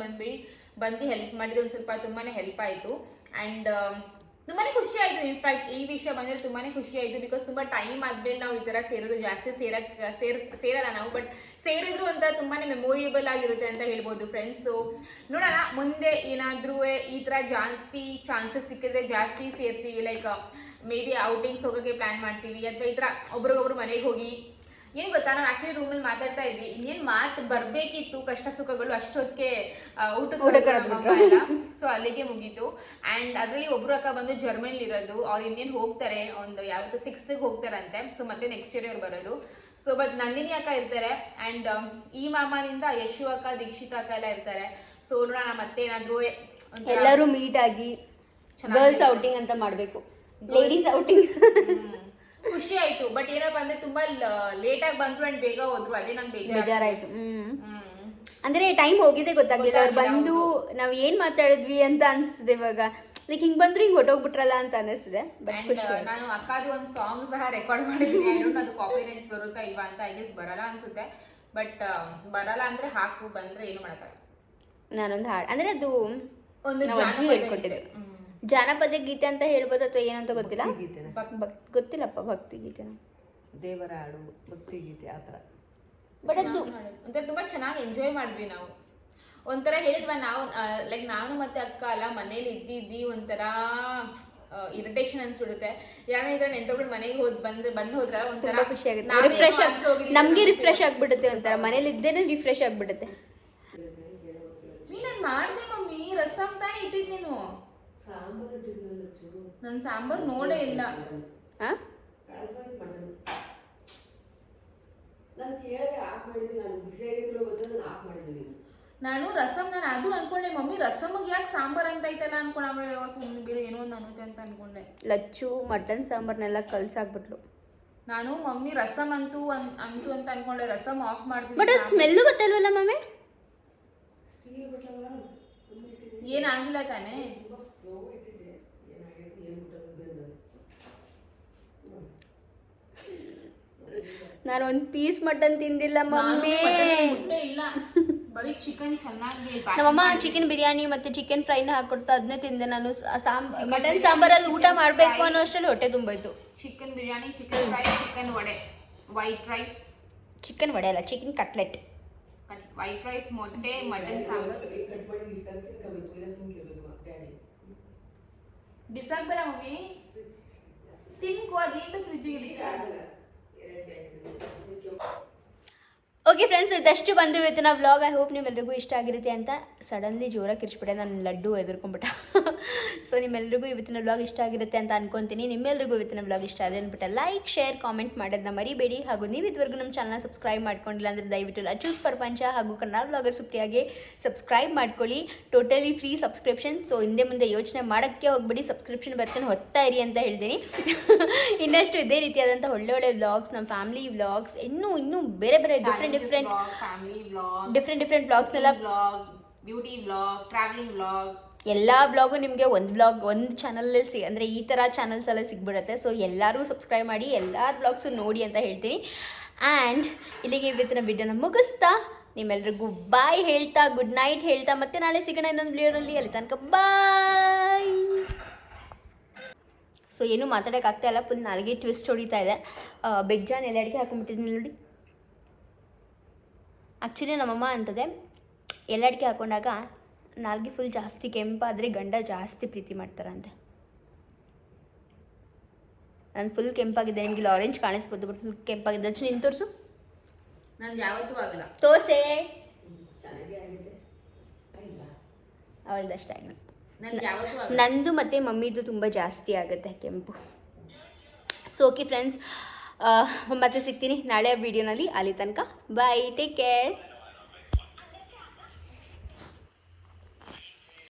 ಬಂದು ಹೆಲ್ಪ್ ಮಾಡಿದ್ದು, ಒಂದು ಸ್ವಲ್ಪ ತುಂಬಾ ಹೆಲ್ಪ್ ಆಯಿತು. ಆ್ಯಂಡ್ ತುಂಬಾ ಖುಷಿ ಆಯಿತು. ಇನ್ಫ್ಯಾಕ್ಟ್ ಈ ವಿಷಯ ಬಂದರೆ ತುಂಬಾ ಖುಷಿ ಆಯಿತು. ಬಿಕಾಸ್ ತುಂಬ ಟೈಮ್ ಆದಮೇಲೆ ನಾವು ಈ ಥರ ಸೇರೋದು, ಜಾಸ್ತಿ ಸೇರಲ್ಲ ನಾವು. ಬಟ್ ಸೇರಿದ್ರು ಒಂಥರ ತುಂಬಾ ಮೆಮೊರಿಯಬಲ್ ಆಗಿರುತ್ತೆ ಅಂತ ಹೇಳ್ಬೋದು ಫ್ರೆಂಡ್ಸ್. ಸೊ ನೋಡೋಣ ಮುಂದೆ ಏನಾದರೂ ಈ ಥರ ಜಾಸ್ತಿ ಚಾನ್ಸಸ್ ಸಿಕ್ಕಿದ್ರೆ ಜಾಸ್ತಿ ಸೇರ್ತೀವಿ. ಲೈಕ್ ಮೇ ಬಿ ಔಟಿಂಗ್ಸ್ ಹೋಗೋಕ್ಕೆ ಪ್ಲ್ಯಾನ್ ಮಾಡ್ತೀವಿ, ಅಥವಾ ಈ ಥರ ಒಬ್ರಿಗೊಬ್ರು ಮನೆಗೆ ಹೋಗಿ. ಏನು ಗೊತ್ತಾ, ನಾವು ಆ್ಯಕ್ಚುಲಿ ರೂಮಲ್ಲಿ ಮಾತಾಡ್ತಾ ಇದ್ವಿ, ಇನ್ನೇನು ಮಾತು ಬರಬೇಕಿತ್ತು, ಕಷ್ಟ ಸುಖಗಳು ಅಷ್ಟೊತ್ತಿಗೆ ಊಟಕ್ಕೆ ಎಲ್ಲ. ಸೊ ಅಲ್ಲಿಗೆ ಮುಗೀತು. ಆ್ಯಂಡ್ ಅದರಲ್ಲಿ ಒಬ್ಬರು ಅಕ್ಕ ಬಂದು ಜರ್ಮನಿಲಿ ಇರೋದು, ಅವ್ರು ಇನ್ನೇನು ಹೋಗ್ತಾರೆ, ಒಂದು ಯಾವತ್ತು 6th ಹೋಗ್ತಾರಂತೆ. ಸೊ ಮತ್ತೆ ನೆಕ್ಸ್ಟ್ ಇಯರ್ ಅವ್ರು ಬರೋದು. ಸೊ ಬಟ್ ನಂದಿನಿ ಅಕ್ಕ ಇರ್ತಾರೆ. ಆ್ಯಂಡ್ ಈ ಮಾಮನಿಂದ ಯಶು ಅಕ್ಕ, ದೀಕ್ಷಿತಾ ಅಕ್ಕ ಎಲ್ಲ ಇರ್ತಾರೆ. ಸೊ ನೋಡೋಣ ಮತ್ತೆ ಏನಾದರೂ ಎಲ್ಲರೂ ಮೀಟ್ ಆಗಿ ಗರ್ಲ್ಸ್ ಔಟಿಂಗ್ ಅಂತ ಮಾಡಬೇಕು, ಲೇಡೀಸ್ ಔಟಿಂಗ್. ಖುಷಿ ಆಯ್ತು. ಬಟ್ ಏನಪ್ಪ ಅಂದ್ರೆ ತುಂಬಾ ಲೇಟ್ ಆಗಿ ಬಂದ್ರು ಅಂಡ್ ಬೇಗ ಹೋದ್ರು, ಅದೇ ನಂಗೆ ಬೇಜಾರಾಯ್ತು. ಅಂದ್ರೆ ಟೈಮ್ ಹೋಗಿದ್ದೆ ಗೊತ್ತಾಗ್ಲಿಲ್ಲ. ಅವ್ರು ಬಂದು ನಾವು ಏನ್ ಮಾತಾಡಿದ್ವಿ ಅಂತ ಅನ್ಸಿದೆ ಇವಾಗ. ಲೈಕ್ ಹಿಂಗ್ ಬಂದ್ರು ಹಿಂಗ್ ಹೊಟ್ಟೋಗ್ಬಿಟ್ರಲ್ಲ ಅಂತ ಅನಿಸ್ತಿದೆ. ಬಟ್ ನಾನು ಅಕ್ಕದು ಒಂದು ಸಾಂಗ್ ಸಹ ರೆಕಾರ್ಡ್ ಮಾಡಿದ್ದೀನಿ. ಅದು ಕಾಪಿರೈಟ್ಸ್ ಬರುತ್ತಾ ಇಲ್ವಾ ಅಂತ ಐ ಗೆಸ್ ಬರಲ್ಲ ಅನ್ಸುತ್ತೆ. ಬಟ್ ಬರಲ್ಲ ಅಂದ್ರೆ ಹಾಕು, ಬಂದ್ರೆ ಏನು ಮಾಡಕ್ಕಾಗಲ್ಲ. ನಾನೊಂದು ಹಾಡು ಅಂದ್ರೆ ಅದು ಒಂದು ಹೇಳ್ಕೊಟ್ಟಿದ್ದೆ, ಜಾನಪದ ಗೀತೆ ಅಂತ ಹೇಳ್ಬೋದು ಅಥವಾ ಏನಂತ ಗೊತ್ತಿಲ್ಲ. ಗೊತ್ತಿಲ್ಲಪ್ಪ, ಭಕ್ತಿ ಗೀತೆ, ದೇವರ ಹಾಡು, ಭಕ್ತಿ ಗೀತೆ ಆ ಥರ. ಬಟ್ ಅದು ಒಂಥರ ತುಂಬಾ ಚೆನ್ನಾಗಿ ಎಂಜಾಯ್ ಮಾಡಿದ್ವಿ ನಾವು. ಒಂಥರ ಹೇಳಿದ್ವಾ ನಾವು, ಲೈಕ್ ನಾನು ಮತ್ತೆ ಅಕ್ಕ ಅಲ್ಲ ಮನೇಲಿ ಇದ್ದಿದ್ದಿ ಒಂಥರ ಇರಿಟೇಷನ್ ಅನ್ಸ್ಬಿಡುತ್ತೆ. ಯಾಕಂದ್ರೆ ಈಗ ನೆಂಟೊಬ್ರು ಮನೆಗೆ ಬಂದು ಹೋದ್ರೆ ಒಂಥರ ಖುಷಿ ಆಗುತ್ತೆ, ರಿಫ್ರೆಶ್ ನಮ್ಗೆ ರಿಫ್ರೆಶ್ ಆಗ್ಬಿಡುತ್ತೆ. ಒಂಥರ ಮನೇಲಿ ಇದ್ದೇನೆ ರಿಫ್ರೆಶ್ ಆಗ್ಬಿಡುತ್ತೆ. ರಸಮ್ ತಾನೇ ಇಟ್ಟಿದ್ ನೀನು. ಸಾಂಬಾರು ಇಟ್ಟಿದ್ನಲ್ಲ ಚೂರು. ನನ್ ಸಾಂಬಾರ್ ನೋಡೇ ಇಲ್ಲ. ಹಾಂ ನಾನು ಕೇಳಿದೆ ಆಫ್ ಮಾಡಿದ್ದೀನಿ. ನಾನು ಬಿಸಿಯಾಗಿದ್ರು ಬಂದ್ರೆ ನಾನು ಆಫ್ ಮಾಡಿದ್ದೀನಿ. ನಾನು ರಸಮ್ ನಾನು ಅದು ಅನ್ಕೊಂಡೆ ಮಮ್ಮಿ ರಸಮ್ಗೆ ಯಾಕೆ ಸಾಂಬಾರ್ ಅಂತ ಐತಲ್ಲ ಅನ್ಕೊಂಡೆ. ಆಮೇಲೆ ಸುಮ್ಮನೆ ಬಿಡು ಏನೋ ಒಂದು ಅನ್ನುತ್ತೆ ಅಂತ ಅನ್ಕೊಂಡೆ. ಲಚ್ಚು ಮಟನ್ ಸಾಂಬಾರ್ನೆಲ್ಲ ಕಲ್ಸಾಕ್ಬಿಟ್ಲು. ನಾನು ಮಮ್ಮಿ ರಸಮ್ ಅಂತೂ ಅಂತ ಅನ್ಕೊಂಡೆ. ರಸಮ್ ಆಫ್ ಬಟ್ ಮಾಡ್ತೀನಿ. ಅದು ಸ್ಮೆಲ್ಲು ಗೊತ್ತಲ್ವಲ್ಲ ಮಮ್ಮಿ? ಸ್ಟೀಲ್ ಬಟ್ಟಲ್ಲ ಏನಾಗಿಲ್ಲ ತಾನೇ? ಸ್ಲೋ ಇಟ್ಟಿದ್ದೆ. ಏನಾಗೈತೆ ಏನು ಬಿಟ್ಟದ್ದು ನಾನು ಒಂದು ಪೀಸ್ ಮಟನ್ ತಿಂದಿಲ್ಲ ಮಮ್ಮಿ. ಮುಟ್ಟೆ ಇಲ್ಲ, ಬರೀ ಚಿಕನ್ ಚೆನ್ನಾಗಿ ನಮ್ಮಮ್ಮ ಚಿಕನ್ ಬಿರಿಯಾನಿ ಮತ್ತೆ ಚಿಕನ್ ಫ್ರೈನ ಹಾಕೊಡ್ತಾ ಅದನ್ನೇ ತಿಂದೆ ನಾನು. ಮಟನ್ ಸಾಂಬಾರಲ್ಲಿ ಊಟ ಮಾಡಬೇಕು ಅನ್ನೋ ಅಷ್ಟರಲ್ಲಿ ಹೊಟ್ಟೆ ತುಂಬೋಯ್ತು. Chicken biryani, chicken fry, chicken vada, white rice, chicken vada ಅಲ್ಲ ಚಿಕನ್ ಕಟ್ಲೆಟ್, ವೈಟ್ ರೈಸ್, ಮೊಟ್ಟೆ, ಮಟನ್ ಸಾಂಬಾರ್. ಕಟ್ ಮಾಡಿ ಇಲ್ಲಿ ತರಿಸಿರ್ಕಬೇಕು. ಇಲ್ಲ ಸುಮ್ಮನೆ ಇರಬೇಕು ಡ್ಯಾಡಿ. ಬಿಸಾಕ್ಬೇಡ ಮಮ್ಮಿ, ತಿನ್ಕೋ. ಅದೇಂತ ಫ್ರಿಜ್ಜಿಗೆ ಇರುತ್ತೆ. ಓಕೆ ಫ್ರೆಂಡ್ಸ್, ಇದಷ್ಟು ಬಂದು ಇವತ್ತಿನ ವ್ಲಾಗ್. ಐ ಹೋಪ್ ನಿಮ್ಮೆಲ್ರಿಗೂ ಇಷ್ಟ ಆಗಿರುತ್ತೆ ಅಂತ. ಸಡನ್ಲಿ ಜೋರಾಗಿ ಕಿರ್ಚ್ಬಿಟ್ಟೆ, ನನ್ನ ಲಡ್ಡು ಎದುರ್ಕೊಂಡ್ಬಿಟ್ಟ. ಸೊ ನಿಮ್ಮೆಲ್ರಿಗೂ ಇವತ್ತಿನ ವ್ಲಾಗ್ ಇಷ್ಟ ಆಗಿರುತ್ತೆ ಅಂತ ಅನ್ಕೊತೀನಿ. ನಿಮ್ಮೆಲ್ರಿಗೂ ಇವತ್ತಿನ ವ್ಲಾಗ್ ಇಷ್ಟ ಆಗಿದೆ ಅಂದ್ಬಿಟ್ಟು ಲೈಕ್ ಶೇರ್ ಕಾಮೆಂಟ್ ಮಾಡೋದನ್ನ ಮರಿಬೇಡಿ. ಹಾಗೂ ನೀವು ಇದುವರೆಗೂ ನಮ್ಮ ಚಾನಲ್ನ ಸಬ್ಸ್ಕ್ರೈಬ್ ಮಾಡ್ಕೊಂಡಿಲ್ಲ ಅಂದರೆ ದಯವಿಟ್ಟು ಲಚ್ಚೂಸ್ ಪ್ರಪಂಚ ಹಾಗೂ ಕನ್ನಡ ವ್ಲಾಗರ್ ಸುಪ್ರಿಯಾಗೆ ಸಬ್ಸ್ಕ್ರೈಬ್ ಮಾಡ್ಕೊಳ್ಳಿ. Totally free subscription. ಸೊ ಹಿಂದೆ ಮುಂದೆ ಯೋಚನೆ ಮಾಡೋಕ್ಕೆ ಹೋಗ್ಬಿಡಿ, ಸಬ್ಸ್ಕ್ರಿಪ್ಷನ್ ಬರ್ತೇನೆ ಹೊತ್ತಾ ಇರಿ ಅಂತ ಹೇಳ್ತೀನಿ. ಇನ್ನಷ್ಟು ಇದೇ ರೀತಿಯಾದಂಥ ಒಳ್ಳೆ ವ್ಲಾಗ್ಸ್, ನಮ್ಮ ಫ್ಯಾಮಿಲಿ ವ್ಲಾಗ್ಸ್, ಇನ್ನೂ ಬೇರೆ ಬೇರೆ ಡಿಫ್ರೆಂಟ್ ಫ್ಯಾಮಿಲಿ ವ್ಲಾಗ್, ಡಿಫ್ರೆಂಟ್ ವ್ಲಾಗ್ಸ್ನೆಲ್ಲ, vlog, beauty vlog, travelling vlog, ಎಲ್ಲ ವ್ಲಾಗು ನಿಮಗೆ ಒಂದು ಚಾನಲಲ್ಲಿ ಅಂದರೆ ಈ ಥರ ಚಾನಲ್ಸಲ್ಲೇ ಸಿಗ್ಬಿಡುತ್ತೆ. ಸೊ ಎಲ್ಲರೂ ಸಬ್ಸ್ಕ್ರೈಬ್ ಮಾಡಿ, ಎಲ್ಲ ವ್ಲಾಗ್ಸು ನೋಡಿ ಅಂತ ಹೇಳ್ತೀನಿ. ಆ್ಯಂಡ್ ಇಲ್ಲಿಗೆ ಇವತ್ತಿನ ವಿಡಿಯೋನ ಮುಗಿಸ್ತಾ ನಿಮ್ಮೆಲ್ರಿಗೂ ಬಾಯ್ ಹೇಳ್ತಾ, ಗುಡ್ ನೈಟ್ ಹೇಳ್ತಾ, ಮತ್ತೆ ನಾಳೆ ಸಿಗೋಣ ಇನ್ನೊಂದು ವಿಡಿಯೋನಲ್ಲಿ. ಅಲ್ಲಿ ತನಕ ಬಾಯ್. ಸೊ ಏನೂ ಮಾತಾಡೋಕ್ಕಾಗ್ತಾ ಇಲ್ಲ, ಫುಲ್ ನಾಲ್ಗೆ ಟ್ವಿಸ್ಟ್ ಹೊಡಿತಾ ಇದೆ. ಬೆಜ್ಜಾನ್ ಎಲ್ಲ ಅಡಿಕೆ ಹಾಕೊಂಡ್ಬಿಟ್ಟಿದ್ದೀನಿ ನೋಡಿ. ಆ್ಯಕ್ಚುಲಿ ನಮ್ಮಮ್ಮ ಅಂತದೆ ಎಲ್ಲ ಅಡಿಕೆ ಹಾಕೊಂಡಾಗ ನಾಲ್ಗೆ ಫುಲ್ ಜಾಸ್ತಿ ಕೆಂಪಾದರೆ ಗಂಡ ಜಾಸ್ತಿ ಪ್ರೀತಿ ಮಾಡ್ತಾರಂತೆ. ನಾನು ಫುಲ್ ಕೆಂಪಾಗಿದೆ, ನಿಮಗೆ ಆರೆಂಜ್ ಕಾಣಿಸ್ಬೋದು, ಬಟ್ ಫುಲ್ ಕೆಂಪಾಗಿದೆ. ಅಚ್ಚು ನಿಂತು ತೋರಿಸು. ನಂದು ಯಾವತ್ತೂ ಆಗಲ್ಲ. ತೋರ್ಸೆ. ಚೆನ್ನಾಗೇ ಆಗಿದೆ. ಅವಳದಷ್ಟೇ ಆಗಿಲ್ಲ, ನಂಗೆ ಯಾವತ್ತೂ ಆಗಲ್ಲ. ನಂದು ಮತ್ತು ಮಮ್ಮಿದು ತುಂಬ ಜಾಸ್ತಿ ಆಗುತ್ತೆ ಕೆಂಪು. ಸೊ ಓಕೆ ಫ್ರೆಂಡ್ಸ್, ಮತ್ತೆ ಸಿಗ್ತೀನಿ ನಾಳೆ ವೀಡಿಯೋನಲ್ಲಿ. ಅಲ್ಲಿ ತನಕ ಬಾಯ್, ಟೇಕ್ ಕೇರ್.